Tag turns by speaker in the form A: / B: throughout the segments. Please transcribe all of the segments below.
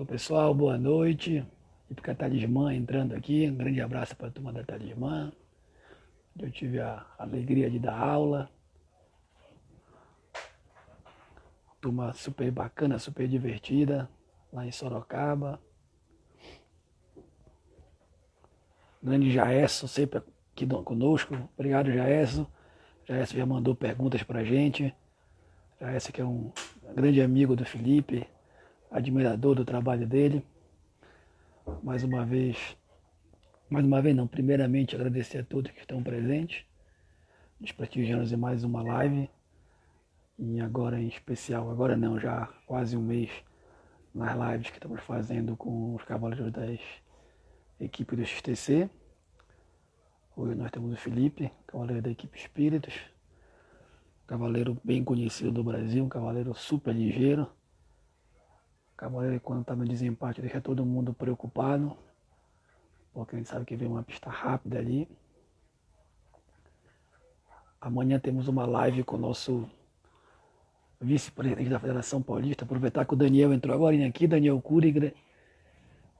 A: Opa, pessoal, boa noite. E porque a Talismã entrando aqui, um grande abraço para a turma da Talismã. Eu tive a alegria de dar aula. Turma super bacana, super divertida, lá em Sorocaba. Grande Jaesso, sempre aqui conosco. Obrigado, Jaesso. Jaesso já mandou perguntas para a gente. Jaesso que é um grande amigo do Felipe, admirador do trabalho dele. Mais uma vez não, primeiramente agradecer a todos que estão presentes, nos prestigiando em mais uma live, e agora em especial, agora não, já quase um mês, nas lives que estamos fazendo com os cavaleiros das equipe do XTC. Hoje nós temos o Felipe, cavaleiro da equipe Espíritos, cavaleiro bem conhecido do Brasil, um cavaleiro super ligeiro, cavaleiro que quando está no desempate deixa todo mundo preocupado, porque a gente sabe que vem uma pista rápida ali. Amanhã temos uma live com o nosso vice-presidente da Federação Paulista. Aproveitar que o Daniel entrou agora aqui, Daniel Cury.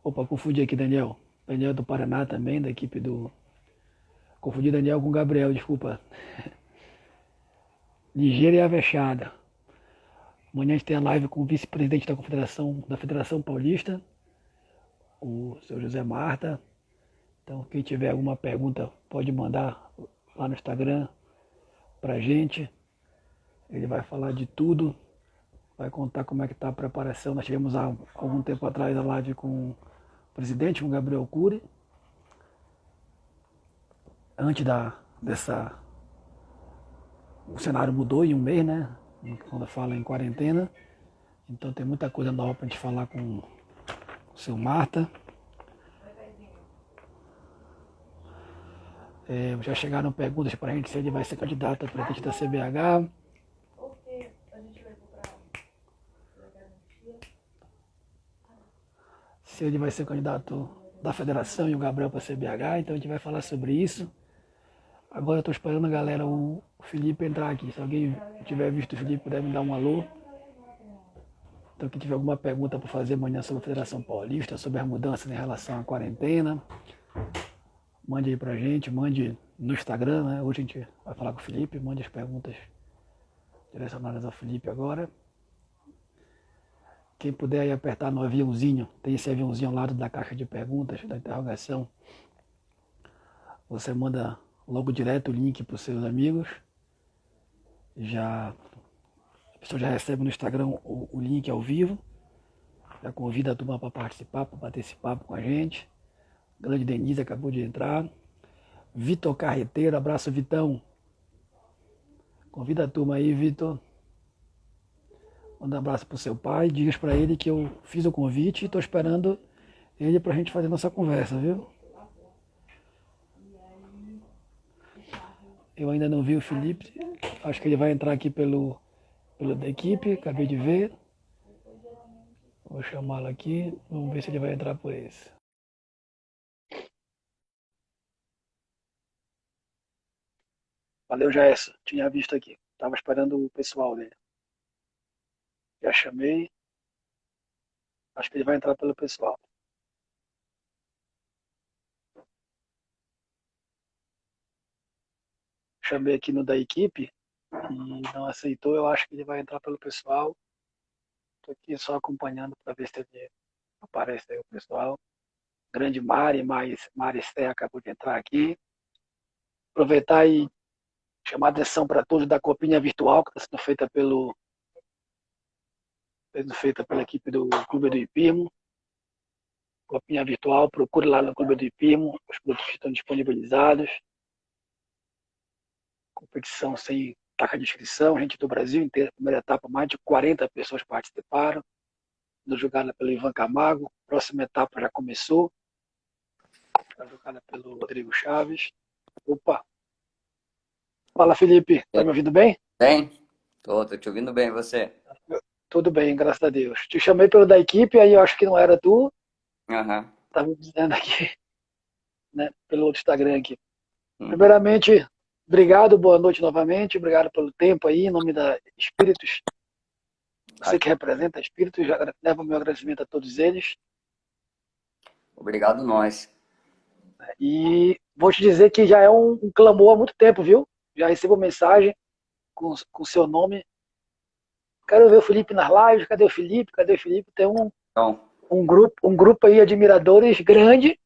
A: Opa, confundi aqui, Daniel. Daniel é do Paraná também, da equipe do... Confundi Daniel com Gabriel, desculpa. Ligeira e avexada. Amanhã a gente tem a live com o vice-presidente da Federação Paulista, o seu José Marta. Então, quem tiver alguma pergunta, pode mandar lá no Instagram pra gente. Ele vai falar de tudo, vai contar como é que está a preparação. Nós tivemos há algum tempo atrás a live com o presidente, com o Gabriel Cury, antes dessa... O cenário mudou em um mês, né? Quando fala em quarentena. Então tem muita coisa nova para a gente falar com o seu Marta. Já chegaram perguntas para a gente se ele vai ser candidato a presidente da CBH. Se ele vai ser candidato da federação e o Gabriel para a CBH, então a gente vai falar sobre isso. Agora eu estou esperando a galera, o Felipe entrar aqui. Se alguém tiver visto o Felipe, puder me dar um alô. Então quem tiver alguma pergunta para fazer amanhã sobre a Federação Paulista, sobre as mudanças em relação à quarentena, mande aí pra gente, mande no Instagram, né? Hoje a gente vai falar com o Felipe, mande as perguntas direcionadas ao Felipe agora. Quem puder aí apertar no aviãozinho, tem esse aviãozinho ao lado da caixa de perguntas, da interrogação. Você manda logo direto o link para os seus amigos. A pessoa já recebe no Instagram o link ao vivo. Já convida a turma para participar, para bater esse papo com a gente. Grande Denise acabou de entrar. Vitor Carreteiro, abraço Vitão. Convida a turma aí, Vitor. Manda um abraço pro seu pai. Diga para ele que eu fiz o convite e estou esperando ele para a gente fazer nossa conversa, viu? Eu ainda não vi o Felipe. Acho que ele vai entrar aqui pelo da equipe. Acabei de ver. Vou chamá-lo aqui. Vamos ver se ele vai entrar por esse. Valeu, Jaessa. Tinha visto aqui. Estava esperando o pessoal dele. Já chamei. Acho que ele vai entrar pelo pessoal. Chamei aqui no da equipe e não aceitou. Eu acho que ele vai entrar pelo pessoal. Estou aqui só acompanhando para ver se ele aparece aí o pessoal. Grande Maristé acabou de entrar aqui. Aproveitar e chamar a atenção para todos da copinha virtual que está sendo feita pela equipe do Clube do Ipirmo. Copinha virtual, procure lá no Clube do Ipirmo, os produtos estão disponibilizados. Competição sem taxa de inscrição, gente do Brasil inteiro, primeira etapa, mais de 40 pessoas participaram, jogada pelo Ivan Camargo, próxima etapa já começou, jogada pelo Rodrigo Chaves. Opa! Fala, Felipe, tá me ouvindo bem?
B: Tem? Tô te ouvindo bem, você?
A: Tudo bem, graças a Deus. Te chamei pelo da equipe, aí eu acho que não era tu,
B: Aham.
A: tá me dizendo aqui, né, pelo outro Instagram aqui.
B: Uhum.
A: Primeiramente, obrigado, boa noite novamente, obrigado pelo tempo aí, em nome da Espíritos, Você que representa espíritos, já leva o meu agradecimento a todos eles.
B: Obrigado nós.
A: E vou te dizer que já é um clamor há muito tempo, viu? Já recebo mensagem com seu nome. Quero ver o Felipe nas lives. Cadê o Felipe? Cadê o Felipe? Tem
B: Então,
A: um grupo aí de admiradores grande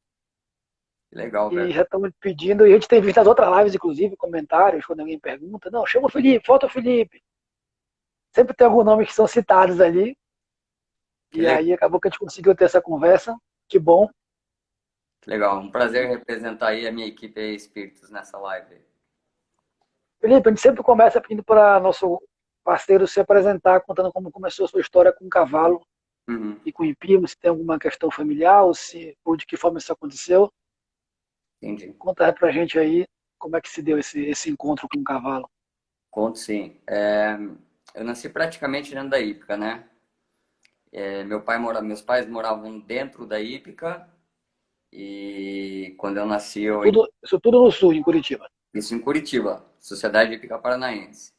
B: que legal,
A: e
B: velho.
A: já estão me pedindo. E a gente tem visto as outras lives, inclusive, comentários, quando alguém pergunta. Não, chama o Felipe, falta o Felipe. Sempre tem alguns nomes que são citados ali.
B: Que
A: E
B: legal,
A: aí acabou que a gente conseguiu ter essa conversa. Que bom.
B: que legal. Um prazer representar aí a minha equipe aí, Espíritos, nessa live.
A: Felipe, a gente sempre começa pedindo para nosso parceiro se apresentar, contando como começou a sua história com o cavalo
B: Uhum,
A: e com o hippismo, se tem alguma questão familiar ou de que forma isso aconteceu.
B: entendi.
A: Conta pra gente aí como é que se deu esse encontro com o cavalo.
B: Conto sim. Eu nasci praticamente dentro da hípica, né? Meus pais moravam dentro da hípica e quando eu nasci,
A: Isso tudo no sul, em Curitiba.
B: isso em Curitiba, Sociedade Hípica Paranaense.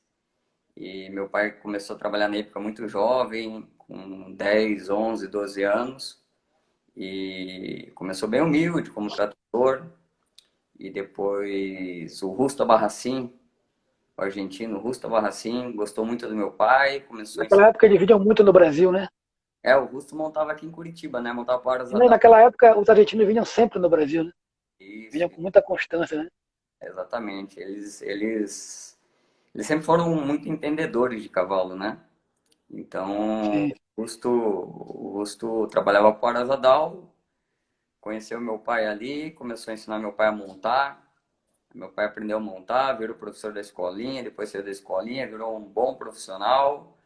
B: E meu pai começou a trabalhar na hípica muito jovem, com 10, 11, 12 anos. E começou bem humilde, como tradutor. E depois o Rusto Barracin, o argentino Rusto Barracin, gostou muito do meu pai, começou a ensinar.
A: Naquela época eles viviam muito no Brasil, né?
B: O Rusto montava aqui em Curitiba, né? Montava para
A: E naquela época os argentinos vinham sempre no Brasil, né?
B: Isso,
A: Vinham com muita constância, né?
B: exatamente. Eles sempre foram muito entendedores de cavalo, né? Então,
A: Sim.
B: o Rusto trabalhava para o Arazadal, conheceu meu pai ali, começou a ensinar meu pai a montar. Meu pai aprendeu a montar, virou professor da escolinha, depois saiu da escolinha, virou um bom profissional,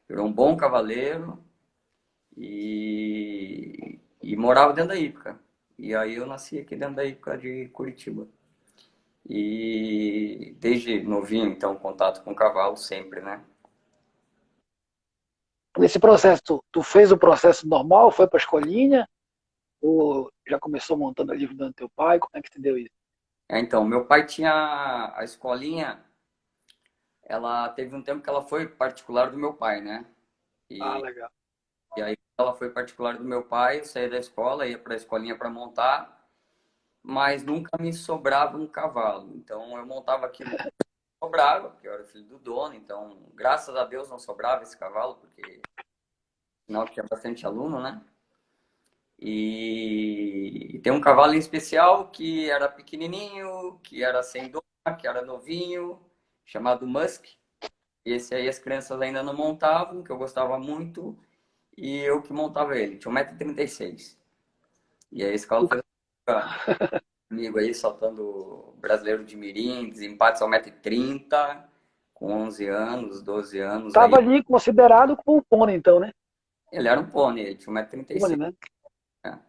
B: virou um bom cavaleiro e morava dentro da hípica. E aí eu nasci aqui dentro da hípica de Curitiba. E desde novinho, então, contato com o cavalo sempre, né?
A: Nesse processo, tu fez o processo normal, foi para a escolinha? Ou já começou montando ali do teu pai? Como é que te deu isso?
B: Então, meu pai tinha a escolinha, ela teve um tempo que ela foi particular do meu pai, né?
A: Ah,
B: E,
A: legal.
B: e aí ela foi particular do meu pai, eu saí da escola, ia para a escolinha para montar, mas nunca me sobrava um cavalo. Então eu montava aquilo que sobrava, porque eu era filho do dono, então graças a Deus não sobrava esse cavalo, porque sinal que tinha bastante aluno, né? E tem um cavalo em especial que era pequenininho, que era sem dor, que era novinho, chamado Musk. Esse aí as crianças ainda não montavam, que eu gostava muito, e eu que montava ele. Tinha 1,36 m. E aí esse cavalo fez comigo aí, saltando brasileiro de mirim, desempates ao 1,30 m, com 11 anos, 12 anos aí.
A: Tava ali considerado como um pônei, então, né?
B: Ele era um pônei, ele tinha
A: Pônei,
B: 1,36 m.
A: né?
B: Né?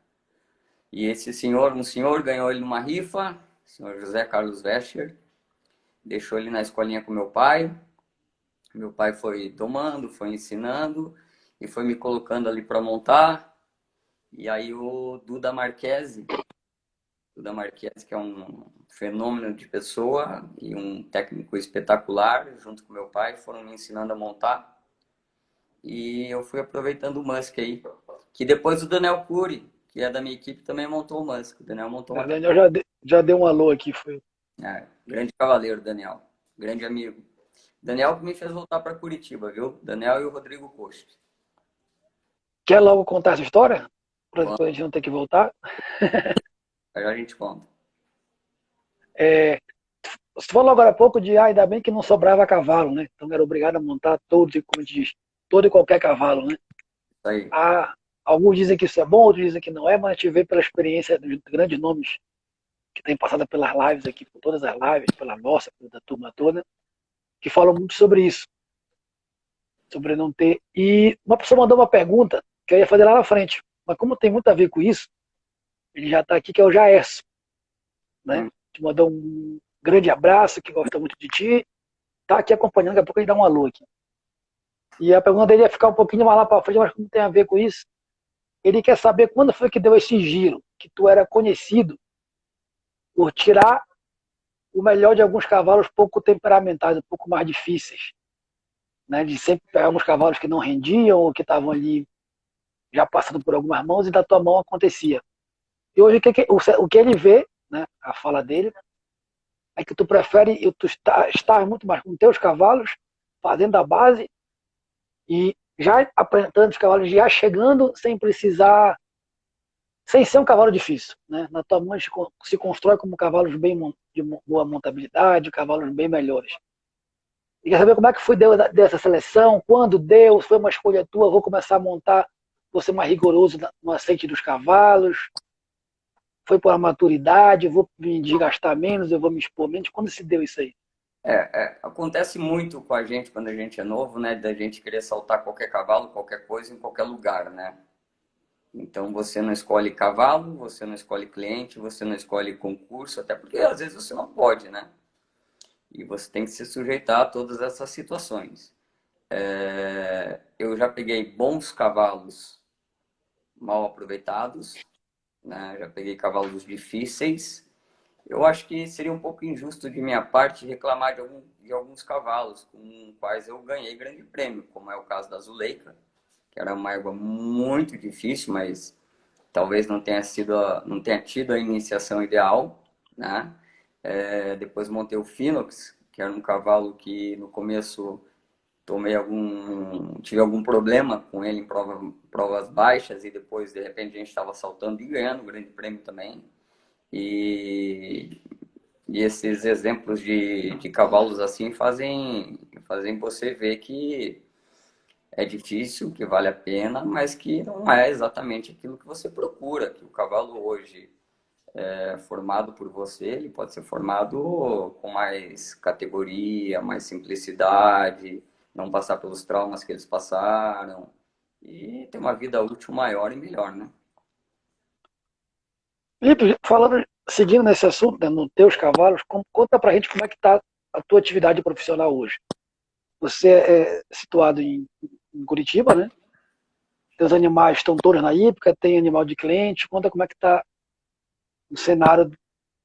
B: E esse senhor, um senhor ganhou ele numa rifa, o senhor José Carlos Vescher, deixou ele na escolinha com meu pai. Meu pai foi tomando, foi ensinando e foi me colocando ali para montar. E aí o Duda Marquese, que é um fenômeno de pessoa e um técnico espetacular, junto com meu pai, foram me ensinando a montar. E eu fui aproveitando o Musk aí. Que depois o Daniel Cury, que é da minha equipe, também montou o Musk. O Daniel montou
A: O
B: uma.
A: Daniel já deu um alô aqui. Foi.
B: Grande cavaleiro, Daniel. Grande amigo. Daniel que me fez voltar para Curitiba, viu? Daniel e o Rodrigo Costa.
A: Quer logo contar essa história? Para
B: Vamos,
A: depois a gente não ter que voltar?
B: já a gente conta.
A: É, você falou agora há pouco de, ainda bem que não sobrava cavalo, né? Então era obrigado a montar todo, como a gente diz, todo e qualquer cavalo, né?
B: Isso aí.
A: Há, alguns dizem que isso é bom, outros dizem que não é, mas a gente vê pela experiência dos grandes nomes que têm passado pelas lives aqui, por todas as lives, pela nossa, da turma toda, que falam muito sobre isso, sobre não ter. E uma pessoa mandou uma pergunta que eu ia fazer lá na frente, mas como tem muito a ver com isso, ele já está aqui, que é o Jaércio, né?
B: Hum,
A: Te mandou um grande abraço, que gosta muito de ti, tá aqui acompanhando, daqui a pouco ele dá um alô aqui. E a pergunta dele ia ficar um pouquinho mais lá para frente, mas como tem a ver com isso? Ele quer saber quando foi que deu esse giro, que tu era conhecido por tirar o melhor de alguns cavalos pouco temperamentais, um pouco mais difíceis. né? De sempre pegar alguns cavalos que não rendiam ou que estavam ali já passando por algumas mãos e da tua mão acontecia. E hoje o que ele vê, né? A fala dele, é que tu prefere tu estar muito mais com teus cavalos, fazendo a base e já apresentando os cavalos, já chegando sem precisar, sem ser um cavalo difícil. Né? Na tua mão se constrói como cavalos bem de boa montabilidade, cavalos bem melhores. E quer saber como é que foi dessa seleção, quando deu, se foi uma escolha tua, vou começar a montar, vou ser mais rigoroso no aceite dos cavalos, foi por maturidade, eu vou me desgastar menos, eu vou me expor menos. Quando se deu isso aí?
B: Acontece muito com a gente quando a gente é novo, né? Da gente querer saltar qualquer cavalo, qualquer coisa, em qualquer lugar, né? Então você não escolhe cavalo, você não escolhe cliente, você não escolhe concurso, até porque às vezes você não pode, né? E você tem que se sujeitar a todas essas situações. Eu já peguei bons cavalos mal aproveitados, né? Já peguei cavalos difíceis. Eu acho que seria um pouco injusto de minha parte reclamar de alguns cavalos com quais eu ganhei grande prêmio, como é o caso da Zuleika, que era uma égua muito difícil, mas talvez não tenha tido a iniciação ideal, né? Depois montei o Phoenix, que era um cavalo que no começo tive algum problema com ele em provas baixas e depois de repente a gente estava saltando e ganhando o grande prêmio também. E, e esses exemplos de cavalos assim fazem você ver que é difícil, que vale a pena, mas que não é exatamente aquilo que você procura, que o cavalo hoje é formado por você, ele pode ser formado com mais categoria, mais simplicidade, não passar pelos traumas que eles passaram e ter uma vida útil maior e melhor, né?
A: Felipe, falando, seguindo nesse assunto, né, nos teus cavalos, conta pra gente como é que está a tua atividade profissional hoje. Você é situado em Curitiba, né? Teus animais estão todos na hípica, tem animal de cliente. Conta como é que está o cenário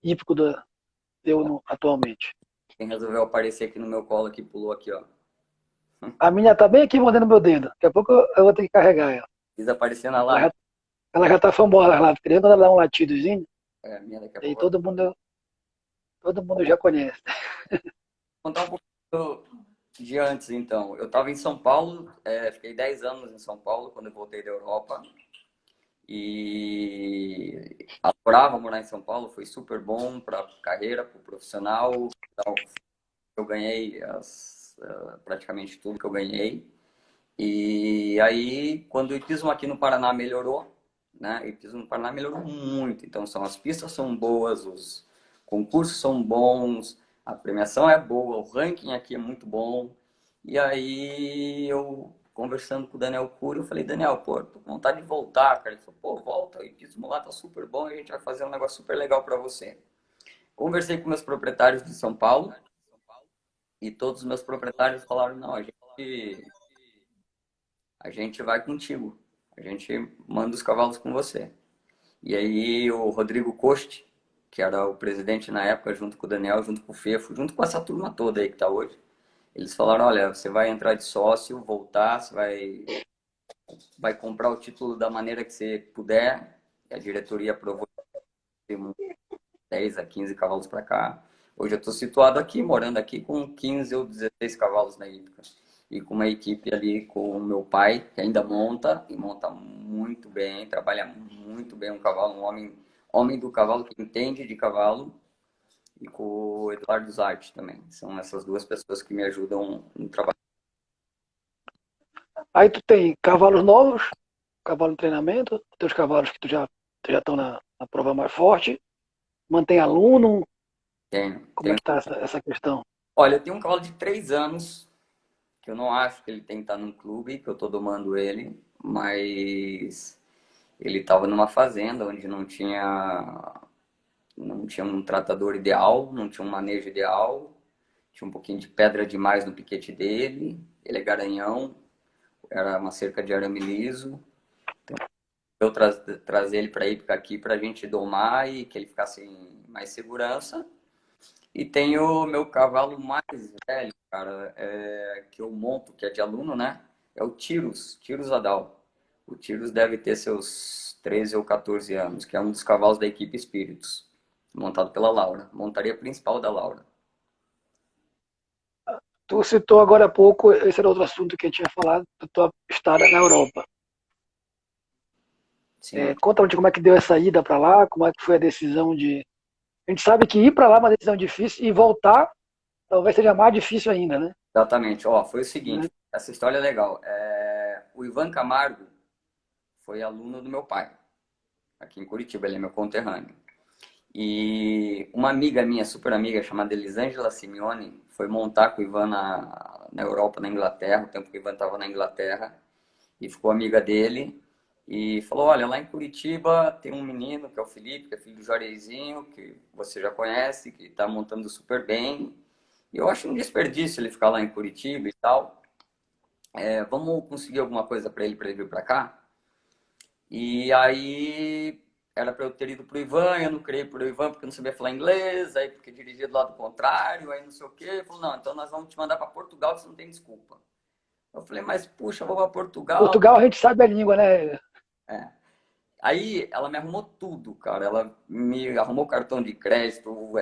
A: hípico do teu atualmente.
B: Quem resolveu aparecer aqui no meu colo aqui pulou aqui, ó.
A: A minha está bem aqui mordendo meu dedo. Daqui a pouco eu vou ter que carregar ela.
B: Quis aparecer na
A: Ela
B: live.
A: já, ela já tá famosa lá, querendo ela dar um latidozinho,
B: A minha daqui a
A: e
B: pouco.
A: todo mundo já conhece.
B: Vou contar um pouco de antes, então. Eu estava em São Paulo, fiquei 10 anos em São Paulo quando eu voltei da Europa. E adorava morar em São Paulo, foi super bom para a carreira, para o profissional. Então, eu ganhei praticamente tudo que eu ganhei. E aí, quando o hipismo aqui no Paraná melhorou, né? O hipismo no Paraná melhorou muito. Então, as pistas são boas, os concursos são bons, a premiação é boa, o ranking aqui é muito bom. E aí, eu conversando com o Daniel Cury, eu falei, Daniel, pô, tô com vontade de voltar, cara. Ele falou, pô, volta, o hipismo lá tá super bom e a gente vai fazer um negócio super legal para você. Conversei com meus proprietários de São Paulo e todos os meus proprietários falaram, não, a gente vai contigo. A gente manda os cavalos com você. E aí o Rodrigo Coste, que era o presidente na época, junto com o Daniel, junto com o Fefo, junto com essa turma toda aí que está hoje, eles falaram, olha, você vai entrar de sócio, voltar, vai comprar o título da maneira que você puder. E a diretoria aprovou 10 a 15 cavalos para cá. Hoje eu estou situado aqui, morando aqui com 15 ou 16 cavalos na hípica. E com uma equipe ali com o meu pai, que ainda monta, e monta muito bem, trabalha muito bem um cavalo, homem do cavalo que entende de cavalo, e com o Eduardo Zarte também. São essas duas pessoas que me ajudam no trabalho.
A: Aí tu tem cavalos novos, cavalo em treinamento, teus cavalos que tu já estão na prova mais forte, mantém aluno, como é
B: Tenho.
A: que tá essa questão?
B: Olha, eu tenho um cavalo de 3 anos, que eu não acho que ele tem que estar num clube, que eu estou domando ele, mas ele estava numa fazenda onde não tinha um tratador ideal, não tinha um manejo ideal, tinha um pouquinho de pedra demais no piquete dele, ele é garanhão, era uma cerca de arame liso. Eu trazer ele para ir aqui para a gente domar e que ele ficasse em mais segurança. E tem o meu cavalo mais velho, cara, que eu monto, que é de aluno, né? É o Tiros Adal. O Tiros deve ter seus 13 ou 14 anos, que é um dos cavalos da equipe Espíritos, montado pela Laura. Montaria principal da Laura.
A: Tu citou agora há pouco, esse era outro assunto que eu tinha falado, da tua estada na Europa.
B: Sim.
A: Conta onde, como é que deu essa ida para lá, como é que foi a decisão de. A gente sabe que ir para lá é uma decisão difícil e voltar talvez seja mais difícil ainda, né?
B: Exatamente. Ó, foi o
A: Né?
B: seguinte, essa história é legal. O Ivan Camargo foi aluno do meu pai, aqui em Curitiba, ele é meu conterrâneo. E uma amiga minha, super amiga, chamada Elisângela Simeone, foi montar com o Ivan na Europa, na Inglaterra, o tempo que o Ivan estava na Inglaterra, e ficou amiga dele. E falou: Olha, lá em Curitiba tem um menino que é o Felipe, que é filho do Juarezzinho, que você já conhece, que está montando super bem. E eu acho um desperdício ele ficar lá em Curitiba e tal. Vamos conseguir alguma coisa para ele vir para cá? E aí era para eu ter ido pro Ivan, eu não criei pro Ivan porque eu não sabia falar inglês, aí porque dirigia do lado contrário, aí não sei o quê. Ele falou: Não, então nós vamos te mandar para Portugal, que você não tem desculpa. Eu falei: Mas puxa, eu vou para Portugal.
A: Portugal a gente sabe a língua, né?
B: É. Aí ela me arrumou tudo, cara. Ela me arrumou cartão de crédito,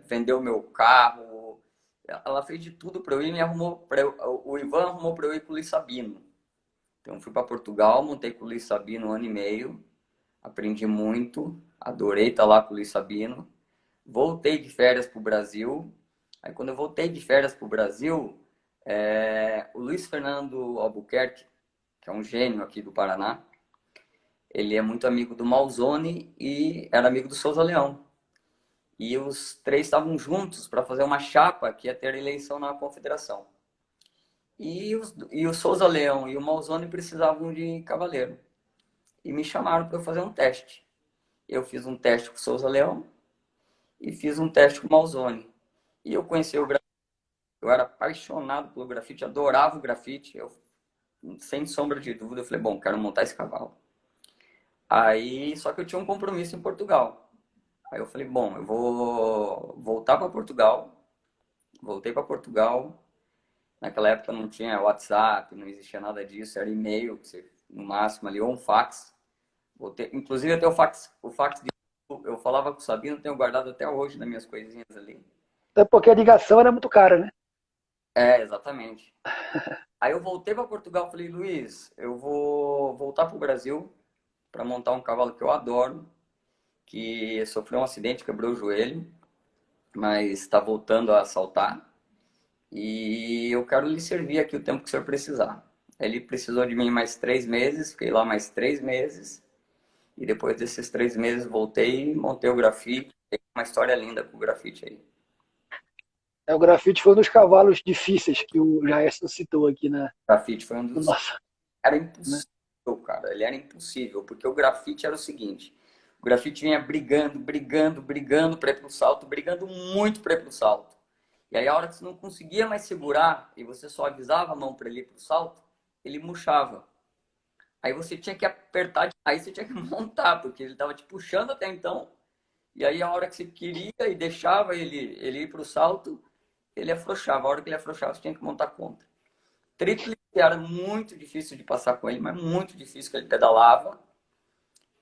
B: vendeu meu carro. Ela fez de tudo para eu ir, me arrumou para o Ivan arrumou para eu ir com o Luiz Sabino. Então fui para Portugal, montei com o Luiz Sabino um ano e meio, aprendi muito, adorei estar lá com o Luiz Sabino. Voltei de férias para o Brasil. Aí quando eu voltei de férias para o Brasil, o Luiz Fernando Albuquerque, que é um gênio aqui do Paraná, ele é muito amigo do Malzone e era amigo do Souza Leão. E os três estavam juntos para fazer uma chapa que ia ter eleição na confederação. E o Souza Leão e o Malzone precisavam de cavaleiro. E me chamaram para eu fazer um teste. Eu fiz um teste com o Souza Leão e fiz um teste com o Malzone. E eu conheci o grafite. Eu era apaixonado pelo grafite, adorava o grafite. Eu, sem sombra de dúvida, eu falei: Bom, quero montar esse cavalo. Aí, só que eu tinha um compromisso em Portugal. Aí eu falei: Bom, eu vou voltar para Portugal. Voltei para Portugal. Naquela época não tinha WhatsApp, não existia nada disso, era e-mail, no máximo ali, ou um fax. Inclusive até o fax eu falava com o Sabino, tenho guardado até hoje nas minhas coisinhas ali.
A: Até porque a ligação era muito cara, né?
B: Exatamente. Aí eu voltei para Portugal e falei: Luiz, eu vou voltar para o Brasil para montar um cavalo que eu adoro, que sofreu um acidente, quebrou o joelho, mas está voltando a saltar. E eu quero lhe servir aqui o tempo que o senhor precisar. Ele precisou de mim mais 3 meses, fiquei lá mais 3 meses. E depois desses 3 meses voltei, montei o grafite. Tem uma história linda com o grafite aí.
A: O grafite foi um dos cavalos difíceis que o Jairson citou aqui
B: O grafite foi um
A: no
B: dos...
A: nosso.
B: Era
A: Né?
B: impossível, cara. Ele era impossível, porque o grafite era o seguinte. O grafite vinha brigando, brigando, brigando para ir pro salto, brigando muito para ir pro salto. E aí a hora que você não conseguia mais segurar e você só avisava a mão para ele ir pro salto, ele murchava. Aí você tinha que apertar, aí você tinha que montar, porque ele estava te puxando até então. E aí a hora que você queria e deixava ele ir para o salto, ele afrouxava. A hora que ele afrouxava, você tinha que montar contra. Tríplice era muito difícil de passar com ele, mas muito difícil, que ele pedalava.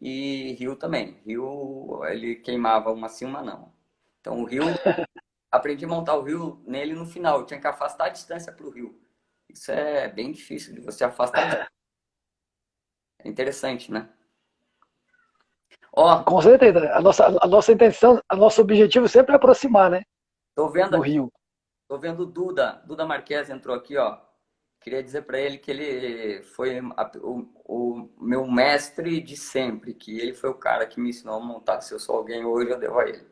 B: E Rio também. Rio, ele queimava uma sim, uma não. Então o Rio, aprendi a montar o Rio nele no final. Eu tinha que afastar a distância para o Rio. Isso é bem difícil de você afastar a distância. É interessante, né? Ó,
A: Com certeza. A nossa intenção, o nosso objetivo sempre é aproximar, né?
B: tô vendo
A: Do
B: aqui,
A: Rio.
B: tô vendo o Duda Marques entrou aqui, ó. Queria dizer para ele que ele foi o meu mestre de sempre, que ele foi o cara que me ensinou a montar. Se eu sou alguém hoje, eu devo a ele.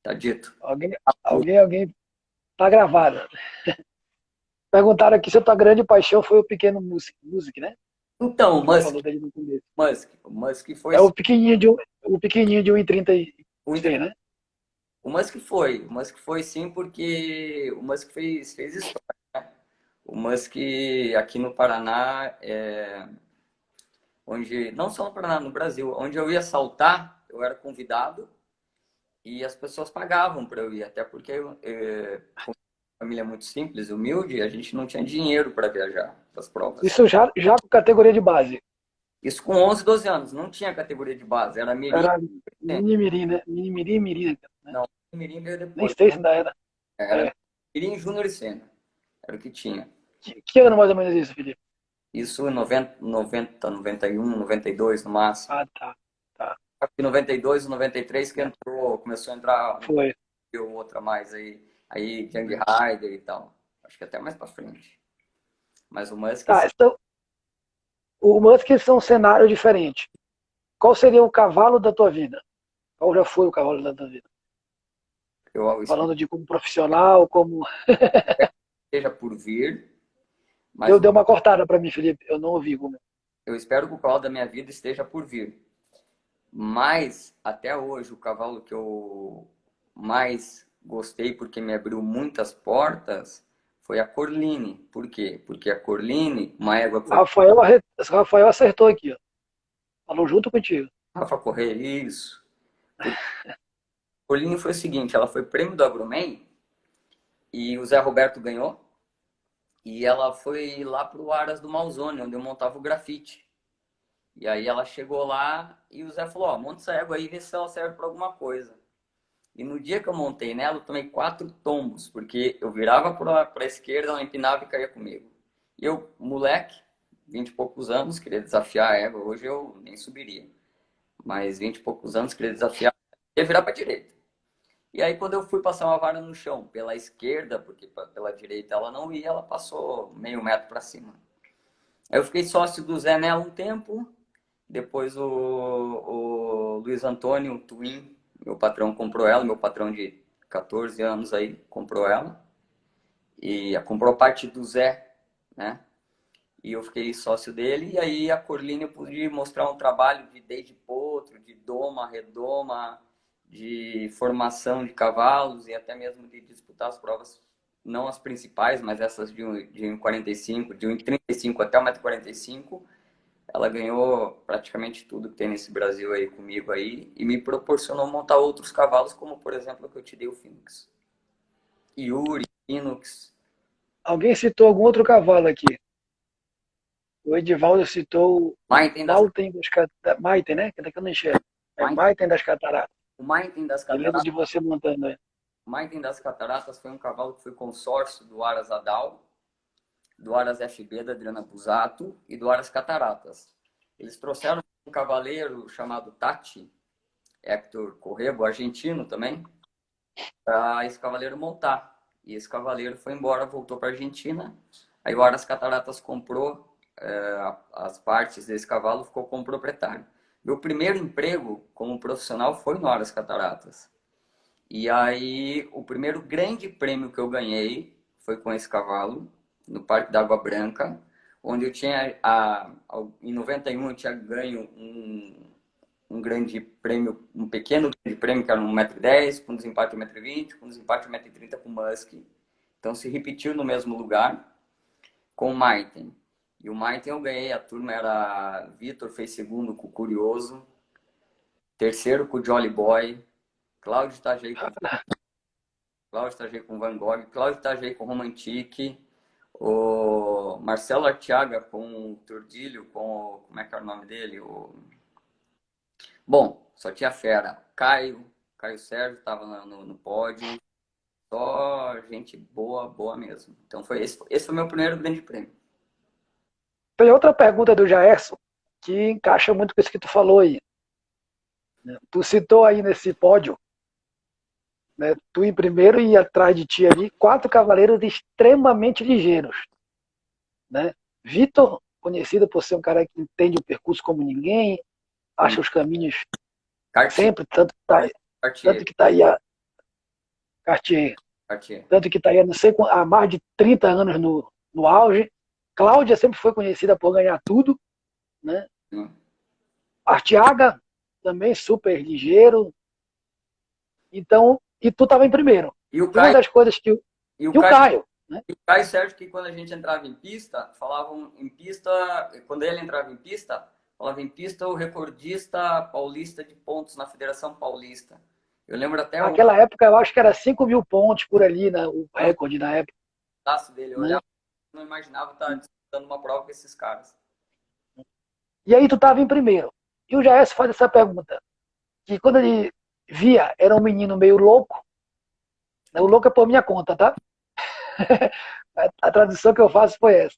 B: Tá dito.
A: Alguém tá gravado. Perguntaram aqui se a tua grande paixão foi o pequeno Music, né?
B: Então,
A: Que tu falou dele no começo.
B: O Musk foi
A: É o pequenininho de 1,36, né?
B: O Musk foi sim, porque o Musk fez história. O Musk aqui no Paraná, onde não só no Paraná, no Brasil, onde eu ia saltar, eu era convidado E as pessoas pagavam para eu ir, até porque como família muito simples, humilde, a gente não tinha dinheiro para viajar para as provas.
A: Isso já com categoria de base.
B: Isso com 11, 12 anos, não tinha categoria de base, era mirim.
A: Era mini mirim, né? Mini mirim, mirim, né?
B: Não, mirim veio
A: Nem
B: depois.
A: sei se ainda era.
B: Era
A: É.
B: mirim, júnior e sênior, era o que tinha.
A: Que ano mais ou menos isso, Felipe?
B: Isso em 90, 91, 92 no máximo.
A: Ah, tá. Tá.
B: Acho que 92, 93 que entrou, começou a entrar um
A: Foi.
B: ou outra mais aí Young Rider e tal. Acho que até mais para frente. Mas o Musk,
A: Tá, então, o Musk é um cenário diferente. Qual seria o cavalo da tua vida? Qual já foi o cavalo da tua vida?
B: eu espero
A: Falando de como profissional, como.
B: que esteja por vir, mas
A: Deu uma cortada para mim, Felipe. Eu não ouvi como.
B: eu espero que o cavalo da minha vida esteja por vir. Mas até hoje o cavalo que eu mais gostei porque me abriu muitas portas foi a Corline. Por quê? Porque a Corline, uma égua que foi
A: Rafael acertou aqui, ó. Falou junto contigo.
B: Rafa Correia, isso. Porque a Corline foi o seguinte, ela foi prêmio do Agroman e o Zé Roberto ganhou. E ela foi lá pro Aras do Malzone, onde eu montava o grafite. E aí ela chegou lá e o Zé falou, ó, monta essa égua aí e vê se ela serve para alguma coisa. E no dia que eu montei nela, eu tomei 4 tombos, porque eu virava para a esquerda, ela empinava e caía comigo. E eu, moleque, 20 e poucos anos, queria desafiar a égua. Hoje eu nem subiria. Mas 20 e poucos anos, queria desafiar, ia virar para a direita. E aí quando eu fui passar uma vara no chão pela esquerda, porque pela direita ela não ia, ela passou meio metro para cima. Aí eu fiquei sócio do Zé nela um tempo, depois o Luiz Antônio, o Twin, meu patrão comprou ela, meu patrão de 14 anos aí comprou ela. E comprou parte do Zé, né? E eu fiquei sócio dele. E aí a Corline eu pude mostrar um trabalho de desde potro, de doma, redoma, de formação de cavalos e até mesmo de disputar as provas, não as principais, mas essas de 1,45, de 1,35 até 1,45 m. Ela ganhou praticamente tudo que tem nesse Brasil aí comigo aí e me proporcionou montar outros cavalos, como por exemplo o que eu te dei, o Phoenix. Yuri, Phoenix.
A: Alguém citou algum outro cavalo aqui. O Edivaldo citou o
B: Maiten das,
A: Maiten das Cataratas. Maiten, né? Que daqui eu não enxergo. É
B: Maiten,
A: Maiten das Cataratas.
B: o Maiten das
A: Eu lembro
B: Cataratas.
A: de você montando aí.
B: O Maiten das Cataratas foi um cavalo que foi consórcio do Aras Adal, do Aras FB da Adriana Busato e do Aras Cataratas. Eles trouxeram um cavaleiro chamado Tati, Héctor Correbo, argentino também, para esse cavaleiro montar. E esse cavaleiro foi embora, voltou para a Argentina. Aí o Aras Cataratas comprou as partes desse cavalo, ficou como proprietário. Meu primeiro emprego como profissional foi no Aras Cataratas. E aí o primeiro grande prêmio que eu ganhei foi com esse cavalo, no Parque da Água Branca, onde eu tinha, em 91 eu tinha ganho um grande prêmio, um pequeno grande prêmio, que era 1,10 m, com desempate 1,20 m, com desempate 1,30 m com Musk. Então se repetiu no mesmo lugar com o Maiten. E o Maiten eu ganhei, a turma era Vitor, fez segundo com o Curioso, terceiro com o Jolly Boy, Cláudio Tajei com Van Gogh, Cláudio Tajei com Romantique, o Marcelo Artiaga com o Tordilho, com como é que é o nome dele? Bom, só tinha fera. Caio Sérgio estava no pódio. Só gente boa, boa mesmo. Então esse foi o meu primeiro grande prêmio.
A: Tem outra pergunta do Jaerson que encaixa muito com isso que tu falou aí. Tu citou aí nesse pódio, né, tu em primeiro e atrás de ti ali, 4 cavaleiros extremamente ligeiros. Né? Vitor, conhecido por ser um cara que entende o percurso como ninguém, acha os caminhos
B: Cartier,
A: sempre, tanto que tá aí a Cartier,
B: Cartier.
A: tanto que tá aí não sei, há mais de 30 anos no auge. Cláudia sempre foi conhecida por ganhar tudo, né? Artiaga também super ligeiro. Então, e tu estava em primeiro.
B: E o
A: E uma
B: Caio,
A: das coisas que
B: e o
A: e o Caio, né?
B: E o Caio Sérgio, que quando a gente entrava em pista, falavam em pista, quando ele entrava em pista, falava em pista o recordista paulista de pontos na Federação Paulista. Eu lembro até o
A: Naquela época, eu acho que era 5.000 pontos por ali, né, o recorde na época,
B: braço dele. Eu
A: né?
B: olhava, não imaginava estar disputando uma prova com esses caras.
A: E aí tu estava em primeiro. E o Jair faz essa pergunta, que quando ele via, era um menino meio louco, né? O louco é por minha conta, tá? A tradução que eu faço foi essa.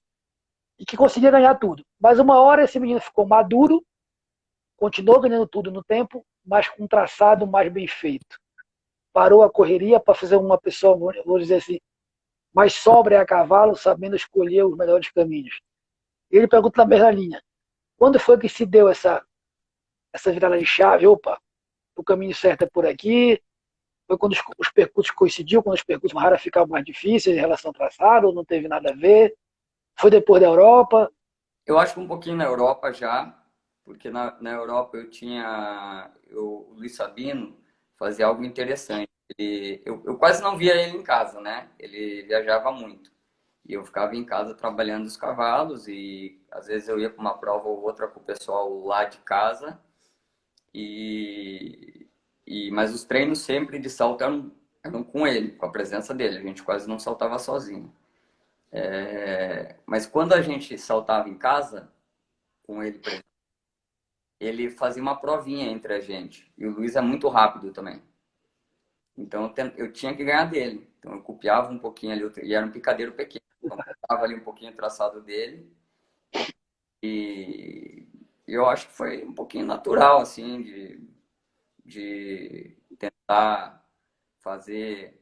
A: E que conseguia ganhar tudo. Mas uma hora esse menino ficou maduro, continuou ganhando tudo no tempo, mas com um traçado mais bem feito. Parou a correria para fazer uma pessoa, vou dizer assim, mais sóbria a cavalo, sabendo escolher os melhores caminhos. E ele pergunta na mesma linha, quando foi que se deu essa virada de chave? Opa, o caminho certo é por aqui. Foi quando os percursos coincidiu, quando os percursos raros ficavam mais difíceis em relação ao traçado, ou não teve nada a ver. Foi depois da Europa.
B: Eu acho que um pouquinho na Europa já, porque na Europa o Luiz Sabino fazia algo interessante. Eu quase não via ele em casa, né? Ele viajava muito. E eu ficava em casa trabalhando os cavalos e às vezes eu ia para uma prova ou outra com o pessoal lá de casa. E, mas os treinos sempre de salto eram com ele, com a presença dele. A gente quase não saltava sozinho. Mas quando a gente saltava em casa, com ele presente, ele fazia uma provinha entre a gente. E o Luiz é muito rápido também. Então eu tinha que ganhar dele. Então eu copiava um pouquinho ali, e era um picadeiro pequeno. Então eu copiava ali um pouquinho o traçado dele. E eu acho que foi um pouquinho natural, assim, de tentar fazer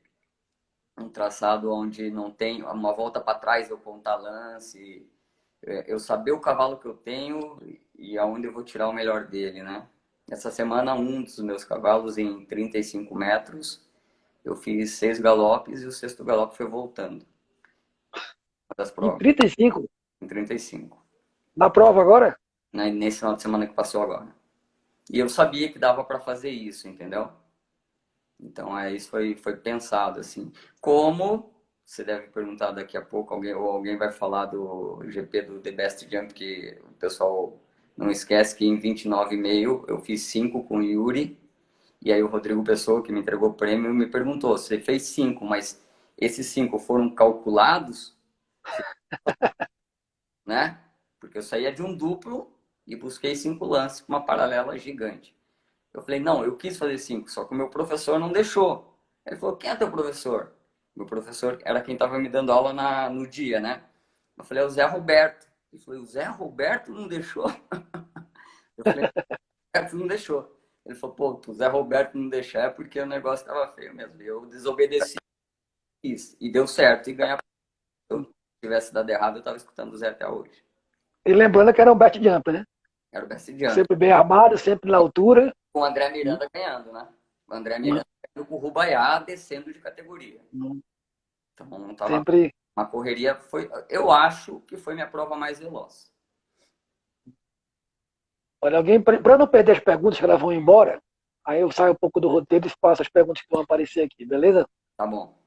B: um traçado onde não tem uma volta para trás, eu contar lance, eu saber o cavalo que eu tenho e aonde eu vou tirar o melhor dele, né? Essa semana, um dos meus cavalos em 35 metros, eu fiz 6 galopes e o sexto galope foi voltando. Uma das
A: Em
B: provas,
A: 35,
B: em 35,
A: na prova agora,
B: né? Nesse final de semana que passou agora. E eu sabia que dava para fazer isso, entendeu? Então, isso foi pensado, assim. Como, você deve perguntar daqui a pouco, alguém vai falar do GP do The Best Jump, que o pessoal não esquece que em 29,5 eu fiz 5 com o Yuri, e aí o Rodrigo Pessoa, que me entregou o prêmio, me perguntou, você fez 5, mas esses 5 foram calculados, né? Porque eu saía de um duplo e busquei 5 lances com uma paralela gigante. Eu falei, não, eu quis fazer 5, só que o meu professor não deixou. Ele falou, quem é teu professor? Meu professor era quem estava me dando aula no dia, né? Eu falei, é o Zé Roberto. Ele falou, o Zé Roberto não deixou? Eu falei, o Roberto não deixou. Ele falou, pô, o Zé Roberto não deixar é porque o negócio estava feio mesmo. Eu desobedeci isso. E deu certo. E ganhar. Se eu tivesse dado errado, eu estava escutando o Zé até hoje.
A: e lembrando que era um back jump, né?
B: Era o Best Jump.
A: Sempre bem armado, sempre na altura.
B: Com o André Miranda ganhando, né? O André
A: Né?
B: Miranda ganhando com o Rubaiá descendo de categoria.
A: Né?
B: Então, tava
A: Sempre.
B: uma correria. Eu acho que foi minha prova mais veloz.
A: Olha, alguém, para não perder as perguntas que elas vão embora, aí eu saio um pouco do roteiro e faço as perguntas que vão aparecer aqui, beleza?
B: Tá bom.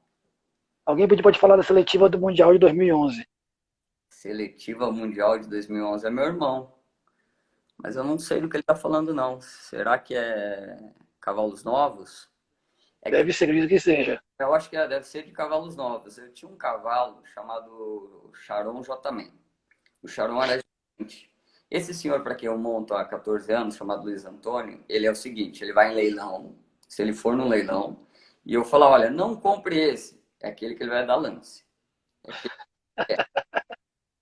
A: Alguém pediu para te falar da seletiva do Mundial de 2011.
B: Seletiva Mundial de 2011 é meu irmão. Mas eu não sei do que ele tá falando, não. Será que é cavalos novos? É que
A: Deve ser, acredito que seja.
B: eu acho que deve ser de cavalos novos. Eu tinha um cavalo chamado Charon J-Man. O Charon era gigante. Esse senhor para quem eu monto há 14 anos, chamado Luiz Antônio, ele é o seguinte, ele vai em leilão, se ele for no leilão, e eu falo, olha, não compre esse, é aquele que ele vai dar lance.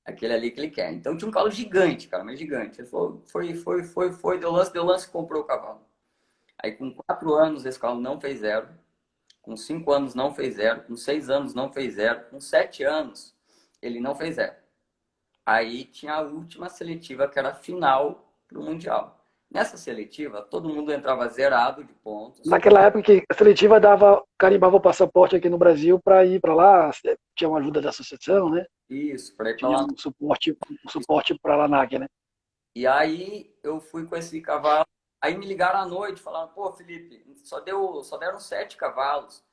B: É aquele ali que ele quer. Então tinha um cavalo gigante, cara, mas gigante. Ele falou, foi, deu lance, comprou o cavalo. Aí com 4 anos esse cavalo não fez zero, com 5 anos não fez zero, com 6 anos não fez zero, com 7 anos ele não fez zero. Aí tinha a última seletiva, que era a final para o Mundial. Nessa seletiva, todo mundo entrava zerado de pontos.
A: Naquela época que a seletiva carimbava o passaporte aqui no Brasil para ir para lá, tinha uma ajuda da associação, né?
B: Isso, para ir para
A: Tinha
B: lá.
A: um suporte para a LANAC, né?
B: E aí eu fui com esse cavalo. Aí me ligaram à noite, falaram, pô, Felipe, só deram 7 cavalos.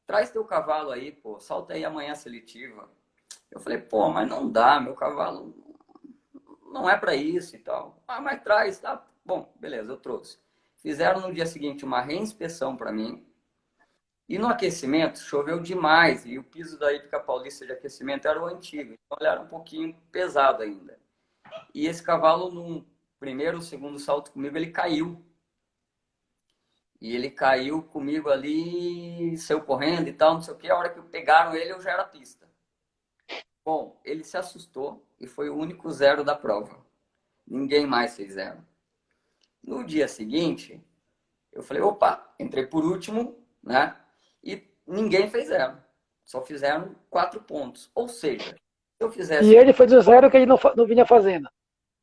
B: Traz teu cavalo aí, pô, salta aí amanhã a seletiva. Eu falei, pô, mas não dá, meu cavalo não é para isso e tal. Ah, mas traz, tá? Bom, beleza, eu trouxe. Fizeram no dia seguinte uma reinspeção para mim. E no aquecimento choveu demais e o piso da hípica paulista de aquecimento era o antigo, então ele era um pouquinho pesado ainda. E esse cavalo, no primeiro ou segundo salto comigo, ele caiu. E ele caiu comigo ali, saiu correndo e tal, não sei o que. A hora que pegaram ele, eu já era pista. Bom, ele se assustou e foi o único zero da prova. Ninguém mais fez zero. No dia seguinte, eu falei, opa, entrei por último, né? E ninguém fez zero. Só fizeram 4 pontos. Ou seja, se eu
A: E
B: fizesse.
A: ele fez o zero que ele não vinha fazendo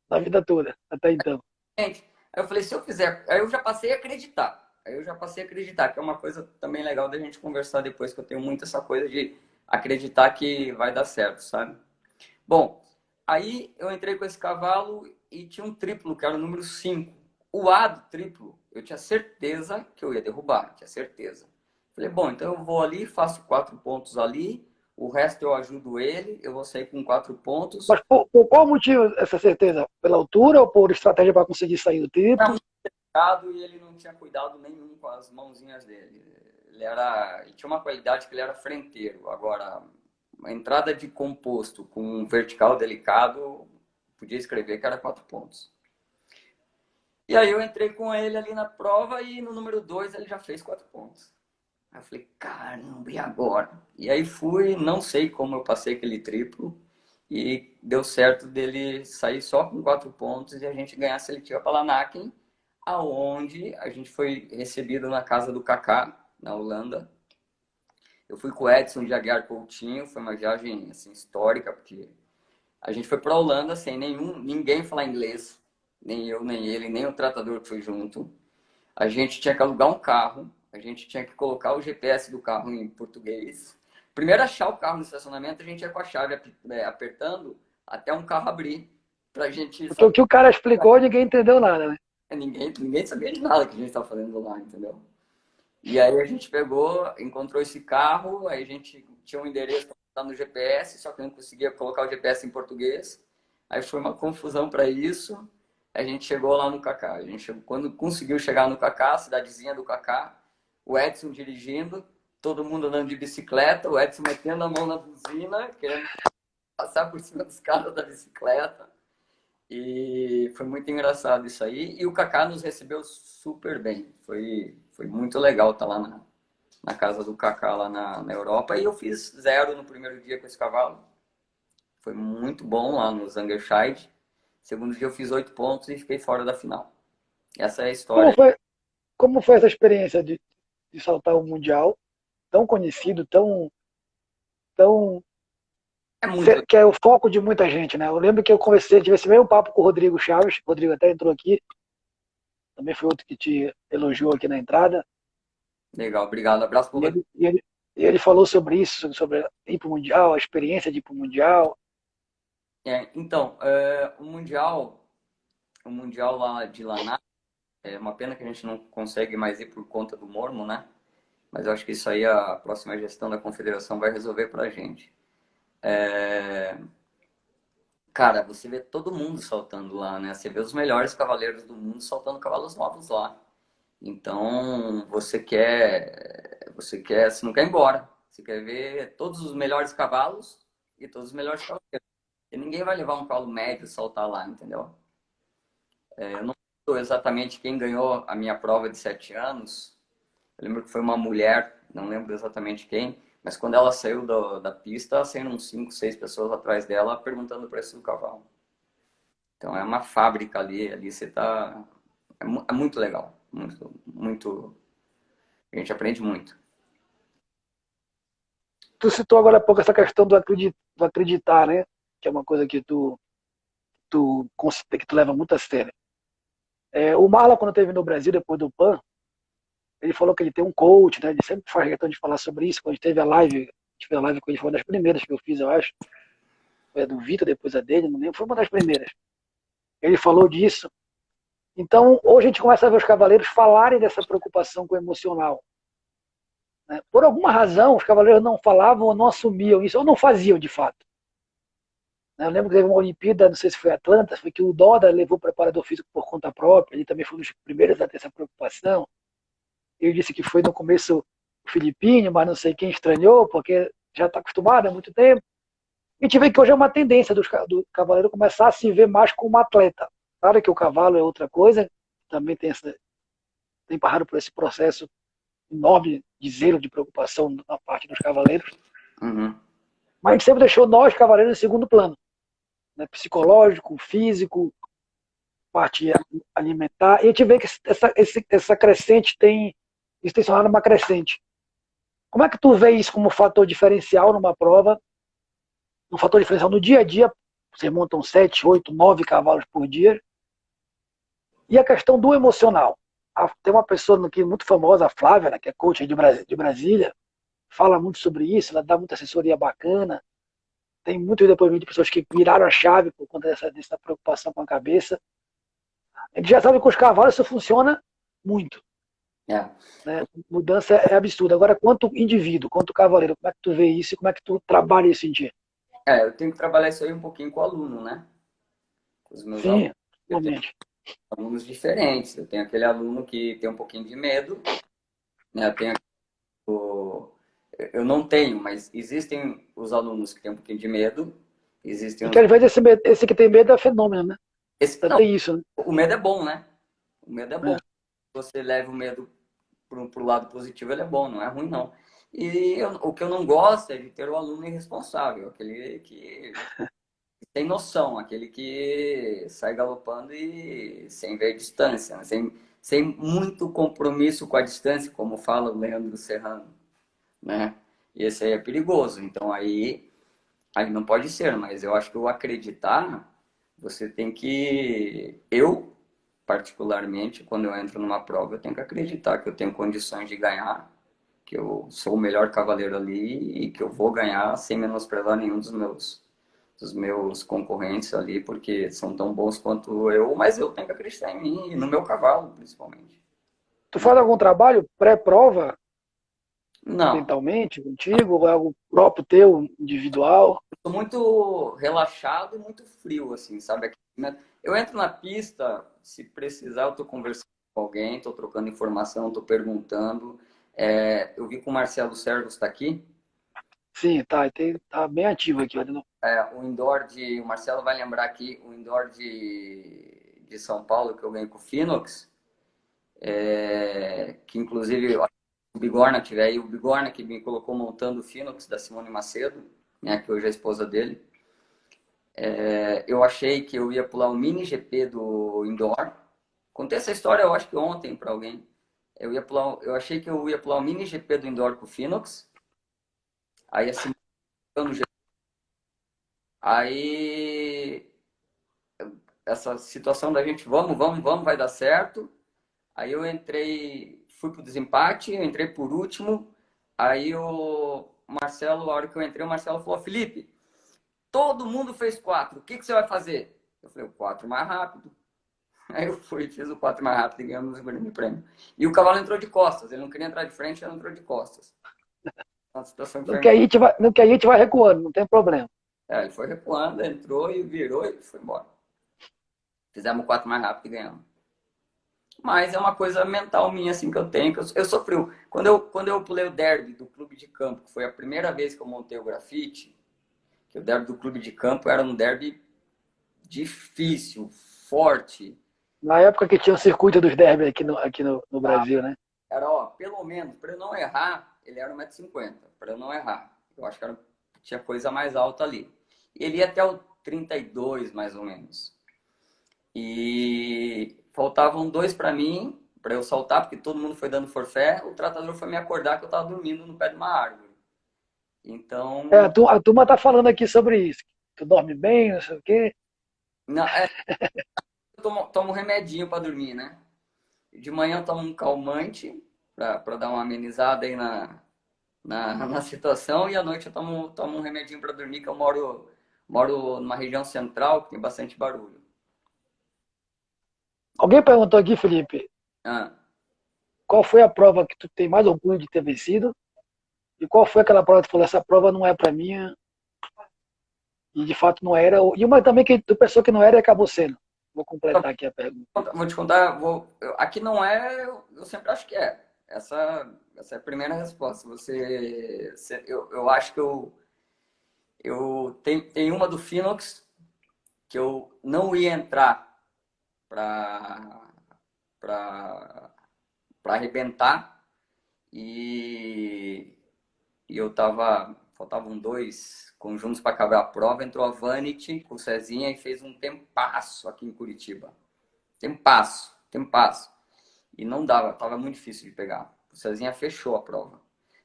A: na vida toda, até então.
B: Aí eu falei, se eu fizer. Aí eu já passei a acreditar. Aí eu já passei a acreditar, que é uma coisa também legal da gente conversar depois, que eu tenho muito essa coisa de acreditar que vai dar certo, sabe? Bom, aí eu entrei com esse cavalo e tinha um triplo, que era o número 5. O A do triplo, eu tinha certeza que eu ia derrubar, tinha certeza. Falei, bom, então eu vou ali, faço 4 pontos ali, o resto eu ajudo ele, eu vou sair com 4 pontos.
A: Mas por qual motivo essa certeza? Pela altura ou por estratégia para conseguir sair do triplo?
B: E ele não tinha cuidado nenhum com as mãozinhas dele. Ele tinha uma qualidade que ele era frenteiro. Agora, a entrada de composto com um vertical delicado, podia escrever que era 4 pontos. E aí eu entrei com ele ali na prova e no número 2 ele já fez 4 pontos. Aí eu falei, caramba, e agora? E aí fui, não sei como eu passei aquele triplo e deu certo dele sair só com 4 pontos e a gente ganhar a seletiva para Lanaken, aonde a gente foi recebido na casa do Kaká, na Holanda. Eu fui com o Edson de Aguiar Coutinho, foi uma viagem assim, histórica, porque a gente foi para a Holanda sem ninguém falar inglês, nem eu, nem ele, nem o tratador que foi junto. A gente tinha que alugar um carro, a gente tinha que colocar o GPS do carro em português. Primeiro achar o carro no estacionamento, a gente ia com a chave apertando até um carro abrir pra gente
A: Porque o
B: saber.
A: que o cara explicou, ninguém entendeu nada, né?
B: Ninguém sabia de nada que a gente estava fazendo lá, entendeu? E aí a gente pegou, encontrou esse carro, aí a gente tinha um endereço para no GPS, só que não conseguia colocar o GPS em português. Aí foi uma confusão para isso. A gente chegou lá no Cacá. A gente chegou, quando conseguiu chegar no Cacá, cidadezinha do Cacá, o Edson dirigindo, todo mundo andando de bicicleta, o Edson metendo a mão na buzina, querendo passar por cima dos caras da bicicleta. E foi muito engraçado isso aí. E o Kaká nos recebeu super bem. Foi muito legal estar lá na casa do Kaká, lá na Europa. E eu fiz zero no primeiro dia com esse cavalo. Foi muito bom lá no Zangerscheid. Segundo dia eu fiz 8 pontos e fiquei fora da final. Essa é a
A: Como
B: história.
A: foi, como foi essa experiência de saltar o Mundial, tão conhecido, tão
B: É muito.
A: que é o foco de muita gente, né? Eu lembro que eu conversei, tive esse mesmo papo com o Rodrigo Chaves, o Rodrigo até entrou aqui, também foi outro que te elogiou aqui na entrada,
B: Legal, obrigado. Abraço pro
A: e
B: Rodrigo.
A: ele falou sobre isso, sobre ir para o Mundial, a experiência de ir para o Mundial.
B: Então, o Mundial lá de Laná, é uma pena que a gente não consegue mais ir por conta do mormo, né? Mas eu acho que isso aí a próxima gestão da confederação vai resolver pra gente. É... Cara, você vê todo mundo saltando lá, né? Você vê os melhores cavaleiros do mundo saltando cavalos novos lá. Então, você não quer ir embora. Você quer ver todos os melhores cavalos e todos os melhores cavaleiros. E ninguém vai levar um cavalo médio saltar lá, entendeu? Eu não lembro exatamente quem ganhou a minha prova de 7 anos. Eu lembro que foi uma mulher, não lembro exatamente quem, mas quando ela saiu da pista, saíram uns 5, 6 pessoas atrás dela perguntando o preço do cavalo. Então é uma fábrica ali você tá. É muito legal. Muito, muito. A gente aprende muito.
A: Tu citou agora há pouco essa questão do acreditar, né? Que é uma coisa que que tu leva muito a sério. O Marlon, quando esteve no Brasil, depois do PAN, ele falou que ele tem um coach, né? Ele sempre faz questão de falar sobre isso. Quando a gente teve a gente fez a live com ele, foi uma das primeiras que eu fiz, eu acho. Foi a do Vitor, depois a dele, não lembro, foi uma das primeiras. Ele falou disso. Então, hoje a gente começa a ver os cavaleiros falarem dessa preocupação com o emocional. Né? Por alguma razão, os cavaleiros não falavam ou não assumiam isso, ou não faziam de fato. Né? Eu lembro que teve uma Olimpíada, não sei se foi Atlanta, foi que o Doda levou o preparador físico por conta própria, ele também foi um dos primeiros a ter essa preocupação. Ele disse que foi no começo o Filipinho, mas não sei quem estranhou, porque já está acostumado há muito tempo. E a gente vê que hoje é uma tendência do cavaleiro começar a se ver mais como atleta. Claro que o cavalo é outra coisa, também tem passado por esse processo enorme de zelo, de preocupação na parte dos cavaleiros.
B: Uhum.
A: Mas a gente sempre deixou nós, cavaleiros, em segundo plano. Né? Psicológico, físico, parte alimentar. E a gente vê que essa crescente isso tem se tornado uma crescente. Como é que tu vê isso como fator diferencial numa prova? Um fator diferencial no dia a dia, vocês montam 7, 8, 9 cavalos por dia. E a questão do emocional. Tem uma pessoa aqui muito famosa, a Flávia, né, que é coach de Brasília, fala muito sobre isso, ela dá muita assessoria bacana. Tem muito depoimento de pessoas que viraram a chave por conta dessa preocupação com a cabeça. A gente já sabe que com os cavalos isso funciona muito.
B: É.
A: Né? Mudança é absurda. Agora, quanto indivíduo, quanto cavaleiro, como é que tu vê isso e como é que tu trabalha isso em dia?
B: Eu tenho que trabalhar isso aí um pouquinho com o aluno, né? Com os meus alunos.
A: Sim,
B: Eu tenho
A: realmente.
B: alunos diferentes. Eu tenho aquele aluno que tem um pouquinho de medo, né? Eu não tenho, mas existem os alunos que têm um pouquinho de medo. Existem
A: E
B: os...
A: que às vezes esse que tem medo é fenômeno, né? Já
B: Não,
A: tem isso, né?
B: o medo é bom, né? O medo é bom.
A: É.
B: Se você leva o medo para o lado positivo, ele é bom, não é ruim, não. E o que eu não gosto é de ter o aluno irresponsável, aquele que tem noção, aquele que sai galopando e sem ver distância, né? Sem muito compromisso com a distância, como fala o Leandro Serrano, né? E esse aí é perigoso. Então aí não pode ser, mas eu acho que o acreditar, você tem que... Eu, particularmente, quando eu entro numa prova, eu tenho que acreditar que eu tenho condições de ganhar, que eu sou o melhor cavaleiro ali e que eu vou ganhar sem menosprezar nenhum dos meus concorrentes ali, porque são tão bons quanto eu, mas eu tenho que acreditar em mim e no meu cavalo, principalmente.
A: Tu faz algum trabalho pré-prova,
B: Não,
A: mentalmente, contigo, ou é algo próprio teu, individual?
B: sou muito relaxado e muito frio, assim, sabe? Eu entro na pista, se precisar, eu tô conversando com alguém, tô trocando informação, tô perguntando. Eu vi que o Marcelo Servos está aqui.
A: Sim, tá bem ativo aqui. Olha,
B: O indoor o Marcelo vai lembrar aqui, o indoor de São Paulo, que eu ganhei com o Phoenix, que inclusive o Bigorna tiver aí, o Bigorna que me colocou montando o Phoenix da Simone Macedo, né, que hoje é a esposa dele. Eu achei que eu ia pular o mini GP do indoor. Contei essa história, eu acho que ontem para alguém. Eu achei que eu ia pular o mini GP do indoor com o Phoenix. Aí assim, no GP. Aí essa situação da gente, vamos, vai dar certo. Aí eu entrei, fui pro desempate, eu entrei por último. Aí o Marcelo, a hora que eu entrei, o Marcelo falou: Felipe, todo mundo fez 4, o que você vai fazer? Eu falei: o 4 mais rápido. Aí eu fui, fiz o 4 mais rápido e ganhamos o grande prêmio. E o cavalo entrou de costas, ele não queria entrar de frente, ele entrou de costas. Uma situação que
A: no
B: foi...
A: que a gente vai recuando, não tem problema.
B: Ele foi recuando, entrou e virou e foi embora. Fizemos o 4 mais rápido e ganhamos. Mas é uma coisa mental minha, assim, que eu tenho, que eu sofri. Quando eu pulei o derby do clube de campo, que foi a primeira vez que eu montei o grafite, que o derby do clube de campo era um derby difícil, forte.
A: Na época que tinha o circuito dos derby aqui no Brasil, né?
B: Era, ó, pelo menos, para eu não errar, ele era 1,50 m, para eu não errar. Eu acho que tinha coisa mais alta ali. E ele ia até o 32, mais ou menos. E faltavam 2 para mim, para eu saltar, porque todo mundo foi dando forfé. O tratador foi me acordar que eu estava dormindo no pé de uma árvore.
A: É,
B: Então,
A: a turma tá falando aqui sobre isso. Tu dorme bem, não sei o quê.
B: não, eu tomo um remedinho para dormir, né? De manhã eu tomo um calmante para dar uma amenizada aí na situação, e à noite eu tomo um remedinho para dormir, que eu moro numa região central que tem bastante barulho.
A: Alguém perguntou aqui, Felipe,
B: Ah,
A: qual foi a prova que tu tem mais orgulho de ter vencido? E qual foi aquela prova que tu falou, essa prova não é para mim, e de fato não era. E uma também que tu pensou que não era e acabou sendo. Vou completar aqui a pergunta.
B: vou te contar, aqui não é, eu sempre acho que é. essa é a primeira resposta. Eu acho que tem uma do Phoenix que eu não ia entrar para arrebentar e, faltavam 2 conjuntos para acabar a prova, entrou a Vanity com o Cezinha e fez um tempasso aqui em Curitiba. Tempasso, tempasso. E não dava, tava muito difícil de pegar. O Cezinha fechou a prova.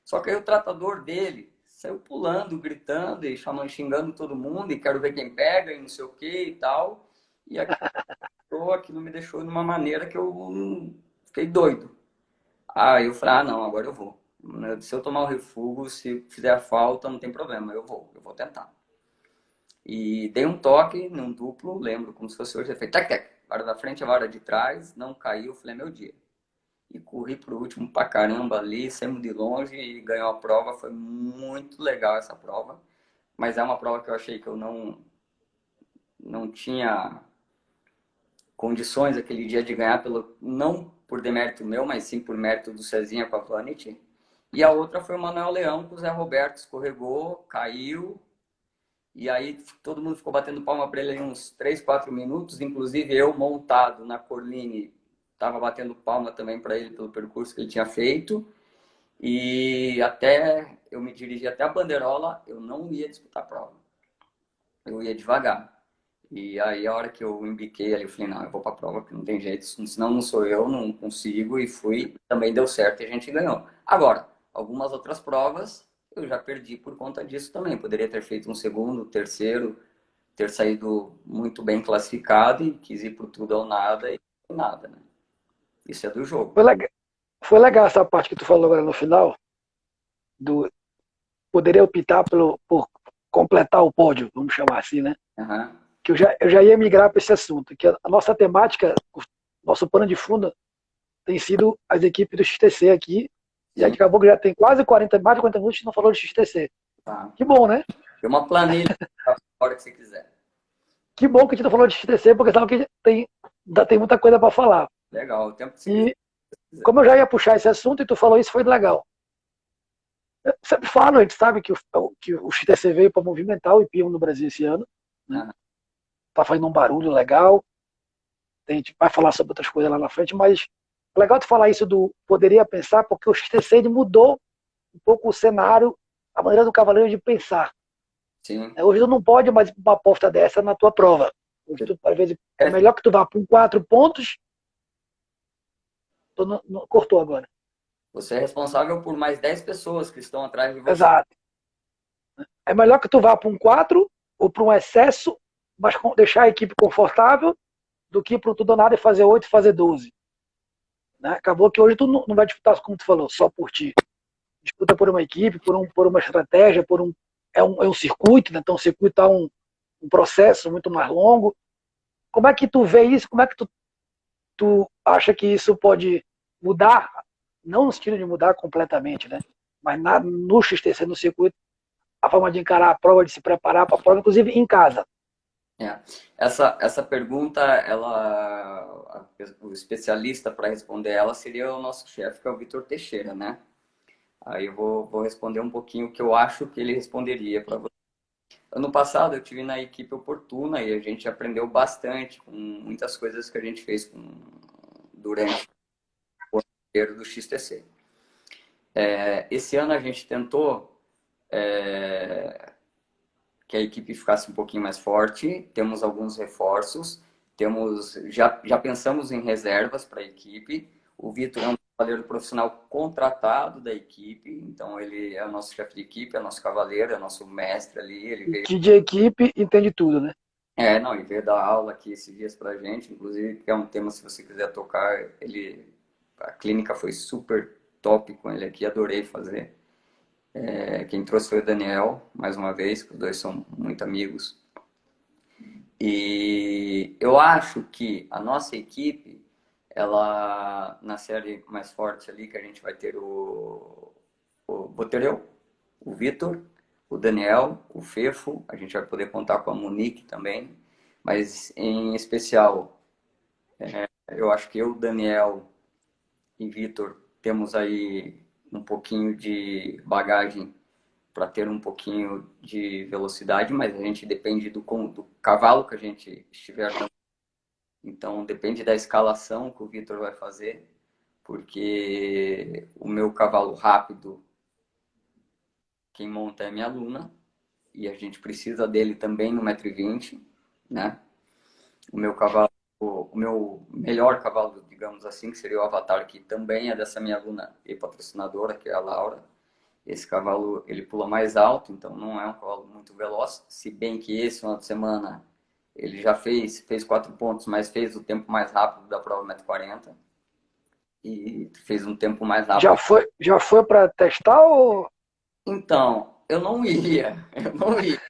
B: Só que aí o tratador dele saiu pulando, gritando e chamando, xingando todo mundo e quero ver quem pega e não sei o que e tal. E aquilo me deixou de uma maneira que eu fiquei doido. Aí eu falei, não, agora eu vou. Se eu tomar o refúgio, se fizer a falta, não tem problema, eu vou tentar. E dei um toque num duplo, lembro como se fosse hoje, eu falei, tac, tac, vara da frente, a vara de trás, não caiu, falei, meu dia. E corri pro último pra caramba ali, saímos de longe e ganhou a prova, foi muito legal essa prova. Mas é uma prova que eu achei que eu não tinha condições aquele dia de ganhar, não por demérito meu, mas sim por mérito do Cezinha com a Vanity. E a outra foi o Manuel Leão com o Zé Roberto, escorregou, caiu. E aí todo mundo ficou batendo palma para ele uns 3, 4 minutos. Inclusive eu, montado na Corline, estava batendo palma também para ele pelo percurso que ele tinha feito. E até eu me dirigi até a bandeirola, eu não ia disputar a prova. Eu ia devagar. E aí, a hora que eu embiquei ali, eu falei, não, eu vou pra prova, porque não tem jeito, senão não sou eu, não consigo, e fui. Também deu certo e a gente ganhou. Agora, algumas outras provas eu já perdi por conta disso também. Poderia ter feito um segundo, terceiro, ter saído muito bem classificado e quis ir por tudo ou nada e nada, né? Isso é do jogo.
A: Foi legal essa parte que tu falou agora no final, do poderia optar por completar o pódio, vamos chamar assim, né?
B: Uhum.
A: Que eu já ia migrar para esse assunto, que a nossa temática, o nosso pano de fundo tem sido as equipes do XTC aqui, e
B: Sim,
A: acabou que já tem quase 40, mais de 40 minutos e não falou de XTC.
B: tá.
A: Que bom, né?
B: Tem uma planilha a hora que você quiser.
A: Que bom que a gente não falou de XTC, porque sabe que tem muita coisa para falar.
B: Legal, o tempo que você
A: E
B: quiser.
A: como eu já ia puxar esse assunto e tu falou isso, foi legal. Eu sempre falo, a gente sabe que o XTC veio para movimentar o IPIM no Brasil esse ano, né?
B: Uhum.
A: Tá fazendo um barulho legal, a gente vai falar sobre outras coisas lá na frente, mas é legal tu falar isso do poderia pensar, porque o XTC mudou um pouco o cenário, a maneira do cavaleiro de pensar.
B: Sim.
A: Hoje tu não pode mais uma aposta dessa na tua prova. Hoje tu, às vezes, é melhor que tu vá com 4 pontos. Cortou agora.
B: Você é responsável por mais 10 pessoas que estão atrás de você.
A: Exato. É melhor que tu vá para um 4 ou para um excesso, mas deixar a equipe confortável, do que para tudo ou nada e fazer 8 e fazer 12. Né? Acabou que hoje tu não vai disputar, como tu falou, só por ti. Disputa por uma equipe, por uma estratégia, é um circuito, né? Então o circuito é um processo muito mais longo. Como é que tu vê isso? Como é que tu acha que isso pode mudar? Não no sentido de mudar completamente, né? Mas no XTC, no circuito, a forma de encarar a prova, de se preparar para a prova, inclusive em casa.
B: É. Essa pergunta, o especialista para responder ela seria o nosso chefe, que é o Vitor Teixeira, né? Aí eu vou responder um pouquinho o que eu acho que ele responderia para você. Ano passado eu tive na equipe Oportuna e a gente aprendeu bastante com muitas coisas que a gente fez durante o ano do XTC. Esse ano a gente tentou que a equipe ficasse um pouquinho mais forte, temos alguns reforços, já pensamos em reservas para a equipe. O Vitor é um cavaleiro profissional contratado da equipe, então ele é o nosso chefe de equipe, é o nosso cavaleiro, é o nosso mestre ali. Ele veio.
A: Que de equipe entende tudo, né?
B: Não, ele veio dar aula aqui esses dias pra gente, inclusive, que é um tema, se você quiser tocar, a clínica foi super top com ele aqui, adorei fazer. Quem trouxe foi o Daniel, mais uma vez, que os dois são muito amigos. E eu acho que a nossa equipe, ela, na série mais forte ali, que a gente vai ter o Botereu, o Vitor, o Daniel, o Fefo, a gente vai poder contar com a Monique também, mas em especial, eu acho que eu, Daniel e Vitor temos aí um pouquinho de bagagem para ter um pouquinho de velocidade, mas a gente depende do cavalo que a gente estiver dando. Então, depende da escalação que o Vitor vai fazer, porque o meu cavalo rápido, quem monta é minha aluna, e a gente precisa dele também no 1,20 m, né? O meu cavalo, o meu melhor cavalo, digamos assim, que seria o Avatar, que também é dessa minha aluna e patrocinadora, que é a Laura. Esse cavalo, ele pula mais alto, então não é um cavalo muito veloz, se bem que esse final de semana ele já fez 4 pontos, mas fez o tempo mais rápido da prova 1,40 m e fez um tempo mais rápido.
A: Já foi para testar ou...
B: Então, eu não ia, eu não ia.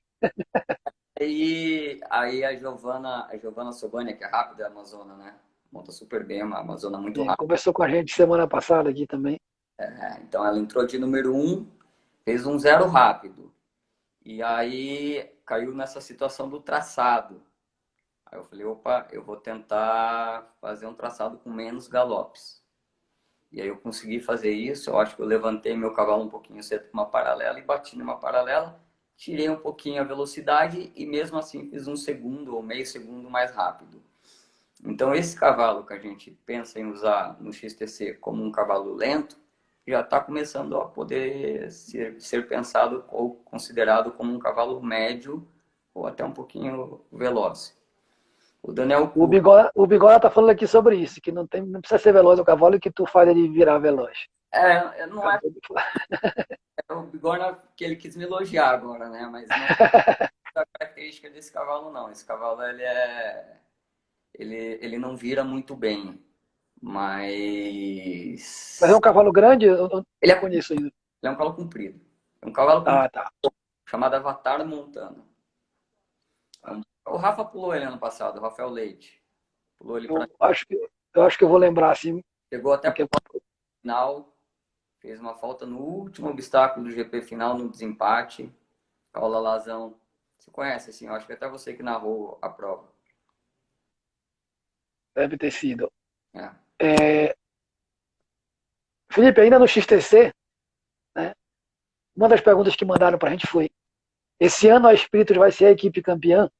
B: Aí a Giovana Sobania, que é rápida, é amazona, né? Monta super bem, uma amazona muito
A: Sim,
B: rápida.
A: conversou com a gente semana passada aqui também.
B: Então ela entrou de número 1, fez um 0 rápido. E aí caiu nessa situação do traçado. Aí eu falei, opa, eu vou tentar fazer um traçado com menos galopes. E aí eu consegui fazer isso, eu acho que eu levantei meu cavalo um pouquinho cedo com uma paralela e bati numa paralela, tirei um pouquinho a velocidade e mesmo assim fiz um segundo ou meio segundo mais rápido. Então esse cavalo que a gente pensa em usar no XTC como um cavalo lento, já está começando a poder ser pensado ou considerado como um cavalo médio ou até um pouquinho veloz. O Daniel Cury,
A: O Bigode tá falando aqui sobre isso, que não precisa ser veloz o cavalo e que tu faz ele virar veloz.
B: não é o Bigorna que ele quis me elogiar agora, né? Mas não é a característica desse cavalo, não. Esse cavalo, ele não vira muito bem,
A: Mas é
B: mas
A: um cavalo grande? Eu
B: ele
A: não
B: é,
A: conheço ainda.
B: ele é um cavalo comprido. É um cavalo
A: Ah,
B: comprido
A: tá.
B: chamado Avatar Montana. O Rafa pulou ele ano passado, o Rafael Leite. Pulou ele para
A: Eu acho que eu vou lembrar, assim,
B: chegou até
A: daqui
B: para
A: a
B: o
A: pouco.
B: final, fez uma falta no último obstáculo do GP final, no desempate. Paula Lazão. Você conhece, assim, eu acho que até você que narrou a prova.
A: Deve ter sido.
B: É.
A: É, Felipe, ainda no XTC, né, uma das perguntas que mandaram pra gente foi: esse ano a Espíritos vai ser a equipe campeã?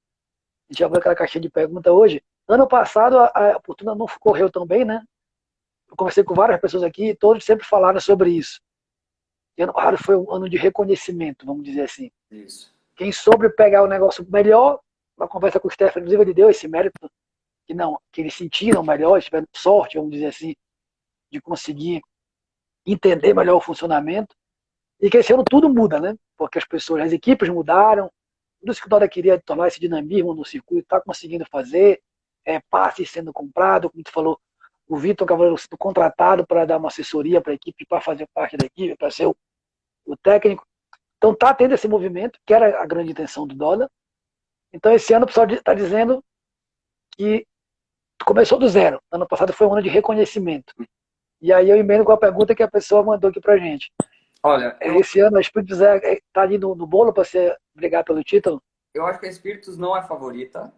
A: A gente abriu aquela caixinha de pergunta hoje. Ano passado a oportuna não correu tão bem, né? Eu conversei com várias pessoas aqui e todos sempre falaram sobre isso. E ano passado foi um ano de reconhecimento, vamos dizer assim.
B: Isso.
A: Quem soube pegar o negócio melhor, na conversa com o Stefano, inclusive ele deu esse mérito, que eles sentiram melhor, tiveram sorte, vamos dizer assim, de conseguir entender melhor o funcionamento. E que esse ano tudo muda, né? Porque as pessoas, as equipes mudaram, tudo isso que o Dora queria tornar esse dinamismo no circuito, está conseguindo fazer, passe sendo comprado, como tu falou, o Vitor Cavaleiro sendo contratado para dar uma assessoria para a equipe, para fazer parte da equipe, para ser o técnico. Então está tendo esse movimento, que era a grande intenção do dólar. Então esse ano o pessoal está dizendo que começou do zero. Ano passado foi um ano de reconhecimento. E aí eu emendo com a pergunta que a pessoa mandou aqui pra gente.
B: Olha,
A: Esse ano a Espírito Zé está ali no bolo para você brigar pelo título?
B: eu acho que a Espíritos não é favorita.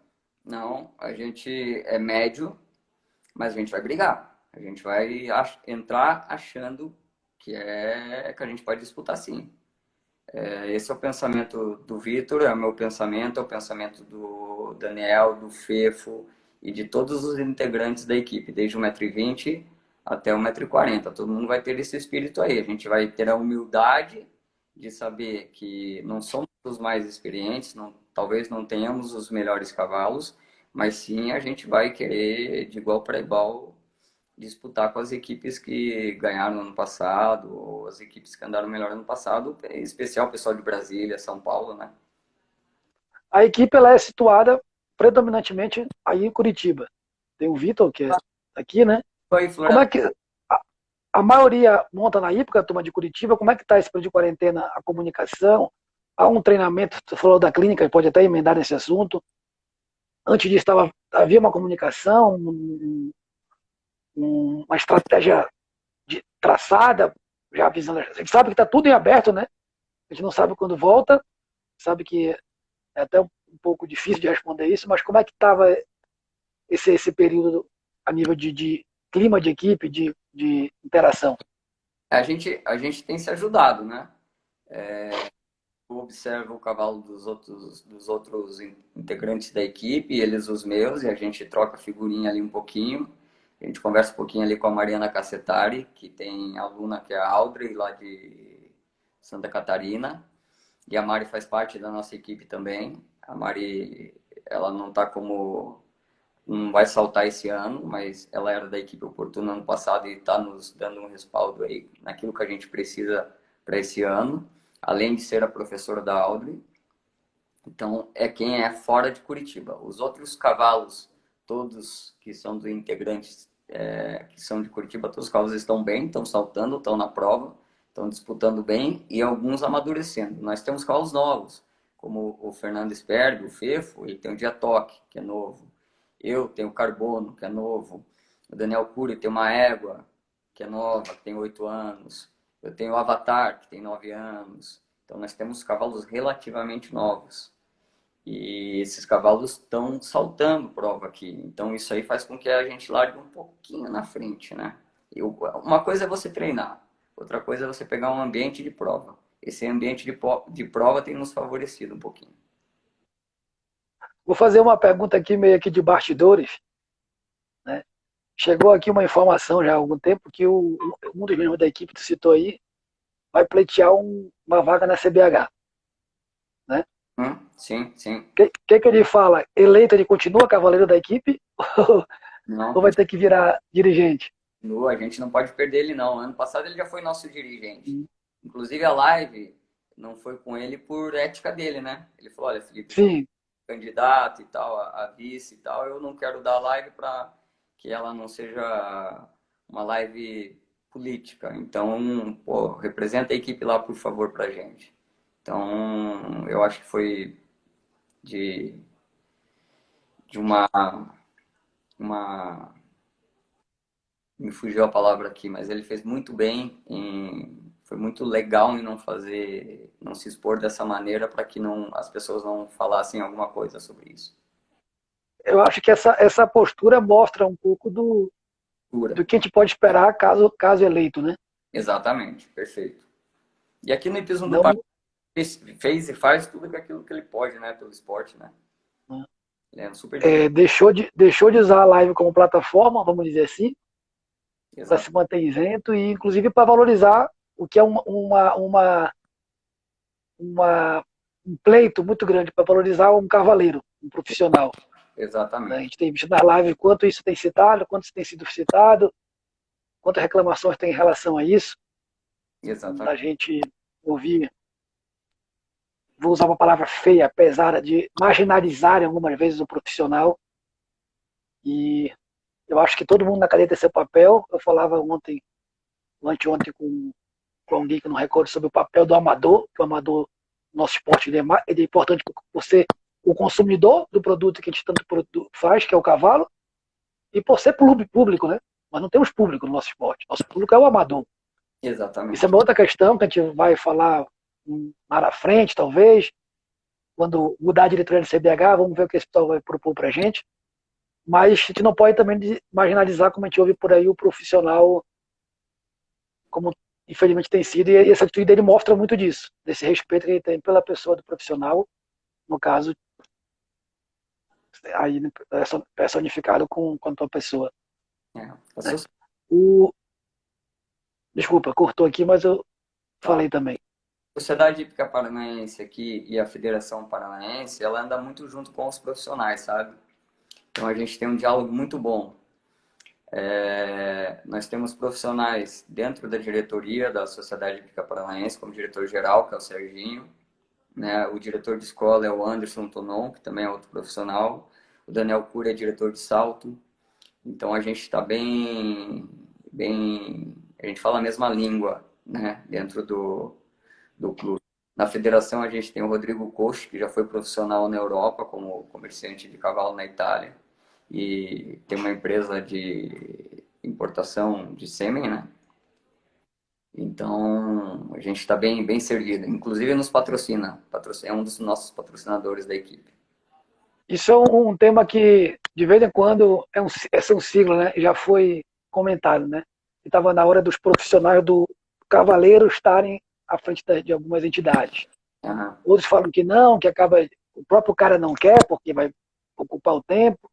B: Não, a gente é médio, mas a gente vai brigar. A gente vai entrar achando que a gente pode disputar sim. Esse é o pensamento do Vitor, é o meu pensamento, é o pensamento do Daniel, do Fefo e de todos os integrantes da equipe, desde o 1,20 m até o 1,40 m. Todo mundo vai ter esse espírito aí. A gente vai ter a humildade de saber que não somos os mais experientes, talvez não tenhamos os melhores cavalos, mas sim a gente vai querer, de igual para igual, disputar com as equipes que ganharam no ano passado, ou as equipes que andaram melhor no ano passado, em especial o pessoal de Brasília, São Paulo, né?
A: A equipe ela é situada predominantemente aí em Curitiba. Tem o Vitor, que é aqui, né?
B: Foi
A: Como é
B: Florianópolis.
A: que a maioria monta na Ípica, a turma de Curitiba? Como é que está esse período de quarentena, a comunicação? Há um treinamento, você falou da clínica, pode até emendar nesse assunto. Antes disso, havia uma comunicação, uma estratégia traçada, já avisando. A gente sabe que está tudo em aberto, né? A gente não sabe quando volta, sabe que é até um pouco difícil de responder isso, mas como é que estava esse período a nível de clima de equipe, de interação?
B: A gente tem se ajudado, né? Eu observo o cavalo dos outros integrantes da equipe, eles os meus, e a gente troca figurinha ali um pouquinho. A gente conversa um pouquinho ali com a Mariana Cassetari, que tem aluna que é a Audrey, lá de Santa Catarina. E a Mari faz parte da nossa equipe também. A Mari, ela não tá como... Não vai saltar esse ano, mas ela era da equipe Oportuna ano passado e está nos dando um respaldo aí naquilo que a gente precisa para esse ano, além de ser a professora da Audrey. Então, é quem é fora de Curitiba. Os outros cavalos, todos que são dos integrantes que são de Curitiba, todos os cavalos estão bem, estão saltando, estão na prova, estão disputando bem e alguns amadurecendo. Nós temos cavalos novos, como o Fernando Sperg, o Fefo, ele tem o Dia Toque, que é novo. Eu tenho o Carbono, que é novo. O Daniel Cury tem uma égua, que é nova, que tem 8 anos. Eu tenho o Avatar, que tem 9 anos. Então, nós temos cavalos relativamente novos. E esses cavalos estão saltando prova aqui. Então isso aí faz com que a gente largue um pouquinho na frente, né? Uma coisa é você treinar, outra coisa é você pegar um ambiente de prova. Esse ambiente de prova tem nos favorecido um pouquinho.
A: Vou fazer uma pergunta aqui, meio aqui de bastidores, né? Chegou aqui uma informação já há algum tempo que um dos membros da equipe que tu citou aí vai pleitear uma vaga na CBH, né?
B: Sim, sim.
A: Que ele fala? Eleito, ele continua cavaleiro da equipe
B: Não,
A: ou vai ter que virar dirigente?
B: continua, a gente não pode perder ele não. Ano passado ele já foi nosso dirigente. Inclusive a live não foi com ele por ética dele, né? Ele falou, olha, Felipe, eu sou
A: Sim,
B: candidato e tal, a vice e tal, eu não quero dar live para que ela não seja uma live política. Então, pô, representa a equipe lá, por favor, pra gente. Então, eu acho que foi de, de uma me fugiu a palavra aqui, mas ele fez muito bem, foi muito legal em não fazer, não se expor dessa maneira para que não, as pessoas não falassem alguma coisa sobre isso.
A: eu acho que essa postura mostra um pouco
B: Pura.
A: do que a gente pode esperar caso eleito, né?
B: Exatamente, perfeito. E aqui no Hipismo do Pará
A: Não,
B: fez e faz tudo aquilo que ele pode, né, pelo esporte, né? Ele é um super
A: deixou de usar a live como plataforma, vamos dizer assim, para
B: exato,
A: se manter isento e inclusive para valorizar o que é uma, um pleito muito grande para valorizar um cavaleiro, um profissional. Né? A
B: exatamente,
A: gente tem visto nas lives quanto isso tem citado, quanto isso tem sido citado, quantas reclamações tem em relação a isso,
B: exatamente,
A: da gente ouvir, vou usar uma palavra feia, pesada, de marginalizarem algumas vezes o profissional. E eu acho que todo mundo na cadeia tem seu papel. Eu falava ontem, anteontem, com alguém que não recordo sobre o papel do amador, que o amador, nosso esporte, ele é importante por ser o consumidor do produto que a gente tanto faz, que é o cavalo, e por ser público, né? Nós não temos público no nosso esporte. Nosso público é o amador. Isso é
B: exatamente,
A: uma outra questão que a gente vai falar lá na frente, talvez, quando mudar a diretoria do CBH, vamos ver o que esse pessoal vai propor para a gente. Mas a gente não pode também marginalizar, como a gente ouve por aí, o profissional, como infelizmente tem sido, e essa atitude dele mostra muito disso, desse respeito que ele tem pela pessoa do profissional, no caso, aí personificado com a tua pessoa.
B: é. A
A: Né? O, desculpa, cortou aqui, mas eu
B: tá.
A: falei também.
B: A Sociedade Hípica Paranaense aqui e a Federação Paranaense, ela anda muito junto com os profissionais, sabe? Então a gente tem um diálogo muito bom. Nós temos profissionais dentro da diretoria da Sociedade Hípica Paranaense, como diretor-geral, que é o Serginho, né? O diretor de escola é o Anderson Tonon, que também é outro profissional. O Daniel Cury é diretor de salto. Então a gente está a gente fala a mesma língua, né? Dentro do clube. Na federação a gente tem o Rodrigo Coach, que já foi profissional na Europa como comerciante de cavalo na Itália e tem uma empresa de importação de sêmen, né? Então a gente está bem servido. Inclusive nos patrocina, é um dos nossos patrocinadores da equipe.
A: Isso é um tema que, de vez em quando, são siglas, né? Já foi comentado, né? Estava na hora dos profissionais cavaleiros estarem à frente de algumas entidades.
B: Aham.
A: Outros falam que não, que acaba. O próprio cara não quer, porque vai ocupar o tempo,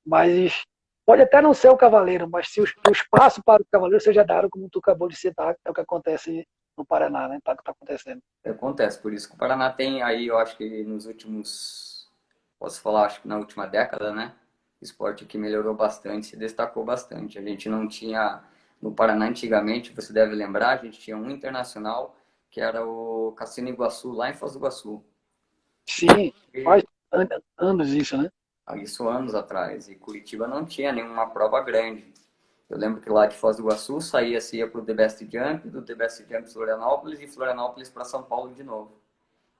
A: mas pode até não ser o cavaleiro, mas se o espaço para o cavaleiro seja dado, como tu acabou de citar, é o que acontece no Paraná, né? Tá, que está acontecendo.
B: Acontece, por isso que o Paraná tem aí, eu acho que nos últimos, posso falar, acho que na última década, né? O esporte aqui melhorou bastante, se destacou bastante. A gente não tinha, no Paraná antigamente, você deve lembrar, a gente tinha um internacional, que era o Cassino Iguaçu, lá em Foz do Iguaçu.
A: Sim, faz
B: E,
A: anos isso, né?
B: isso anos atrás. E Curitiba não tinha nenhuma prova grande. Eu lembro que lá de Foz do Iguaçu saía-se ia para o The Best Jump, do The Best Jump Florianópolis e Florianópolis para São Paulo de novo.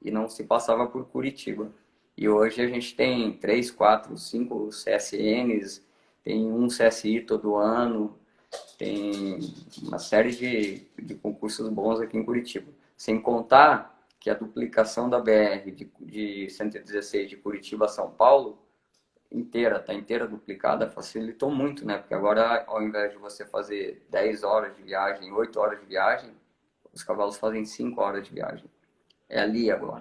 B: E não se passava por Curitiba. E hoje a gente tem 3, 4, 5 CSNs, tem um CSI todo ano, tem uma série de concursos bons aqui em Curitiba. Sem contar que a duplicação da BR de 116 de Curitiba a São Paulo inteira, tá inteira duplicada, facilitou muito, né? Porque agora, ao invés de você fazer 10 horas de viagem, 8 horas de viagem, os cavalos fazem 5 horas de viagem. É ali agora.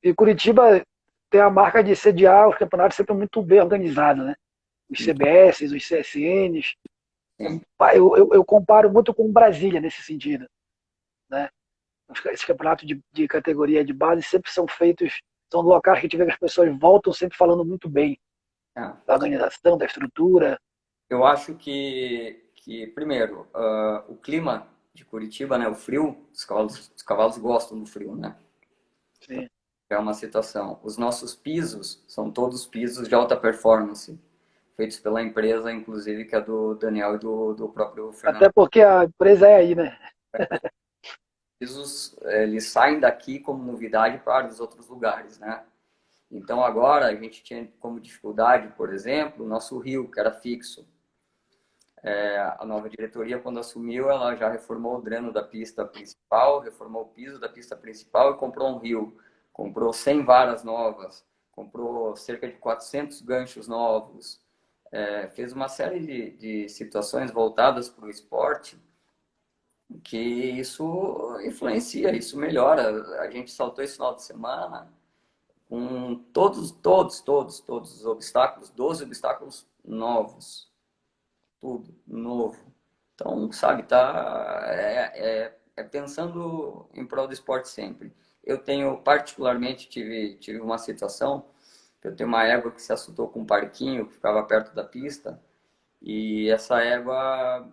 A: E Curitiba tem a marca de sediar os campeonatos sempre muito bem organizados, né? Os CBS, os CSNs.
B: Sim.
A: Eu comparo muito com Brasília nesse sentido, né? Esses campeonatos de categoria de base sempre são feitos, são locais que a gente vê que as pessoas voltam sempre falando muito bem
B: É.
A: da organização, da estrutura.
B: Eu acho que primeiro, o clima de Curitiba, né? O frio, os cavalos gostam do frio, né?
A: Sim.
B: É uma situação. Os nossos pisos são todos pisos de alta performance, feitos pela empresa, inclusive, que é do Daniel e do próprio Fernando.
A: Até porque a empresa é aí, né?
B: Pisos, eles saem daqui como novidade para os outros lugares, né? Então agora a gente tinha como dificuldade, por exemplo, o nosso rio, que era fixo. A nova diretoria, quando assumiu, ela já reformou o dreno da pista principal, reformou o piso da pista principal e comprou um rio. Comprou 100 varas novas, comprou cerca de 400 ganchos novos, fez uma série de situações voltadas para o esporte que isso influencia, isso melhora. A gente saltou esse final de semana com todos os obstáculos, 12 obstáculos novos, tudo novo. Então, sabe, é pensando em prol do esporte sempre. Eu tenho, particularmente, tive uma situação que eu tenho uma égua que se assustou com um parquinho que ficava perto da pista e essa égua,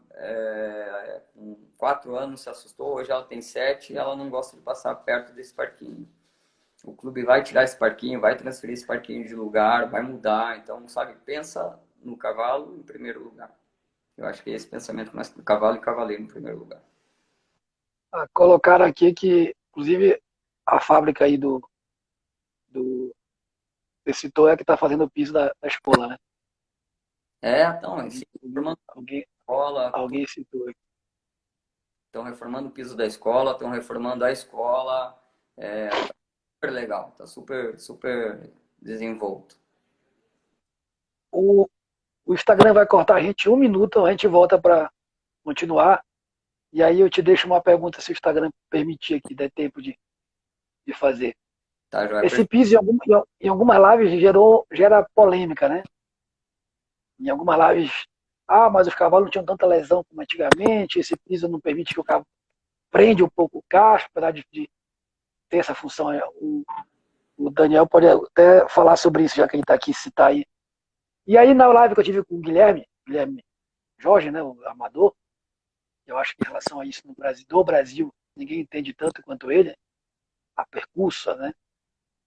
B: com 4 anos, se assustou, hoje ela tem 7 e ela não gosta de passar perto desse parquinho. O clube vai tirar esse parquinho, vai transferir esse parquinho de lugar, vai mudar. Então, sabe, pensa no cavalo em primeiro lugar. Eu acho que é esse pensamento começa do cavalo e cavaleiro em primeiro lugar.
A: Colocaram aqui que, inclusive, a fábrica aí do você citou é que está fazendo o piso da escola, né?
B: Então,
A: Alguém,
B: enfim, reformando
A: alguém,
B: a escola,
A: alguém citou aqui.
B: estão reformando o piso da escola, estão reformando a escola. Tá super legal, tá super, super desenvolto.
A: O, o Instagram vai cortar a gente 1 minuto, a gente volta para continuar. E aí eu te deixo uma pergunta, se o Instagram permitir aqui, der tempo de fazer.
B: Tá, Joia?
A: Esse piso em algumas lives gera polêmica, né? Em algumas lives, mas os cavalos não tinham tanta lesão como antigamente, esse piso não permite que o cavalo prende um pouco o casco, apesar de ter essa função. O Daniel pode até falar sobre isso, já que ele está aqui, citar aí. E aí na live que eu tive com o Guilherme Jorge, né, o amador, eu acho que em relação a isso no Brasil, do Brasil, ninguém entende tanto quanto ele, a percursa, né?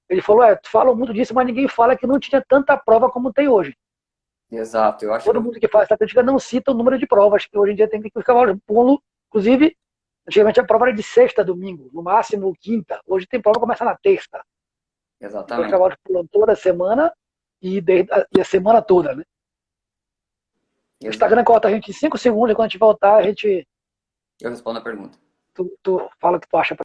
A: Ele falou, falam muito disso, mas ninguém fala que não tinha tanta prova como tem hoje.
B: Exato, eu acho que
A: Todo mundo que faz estatística não cita o número de provas, que hoje em dia tem que os cavalos pulam. Inclusive, antigamente a prova era de sexta a domingo, no máximo quinta. Hoje tem prova que começa na terça. Então os
B: exatamente.
A: cavalos pulam toda semana e a semana toda, né? O
B: Exato.
A: Instagram corta a gente em 5 segundos e quando a gente voltar,
B: Eu respondo a pergunta.
A: tu fala o que tu acha.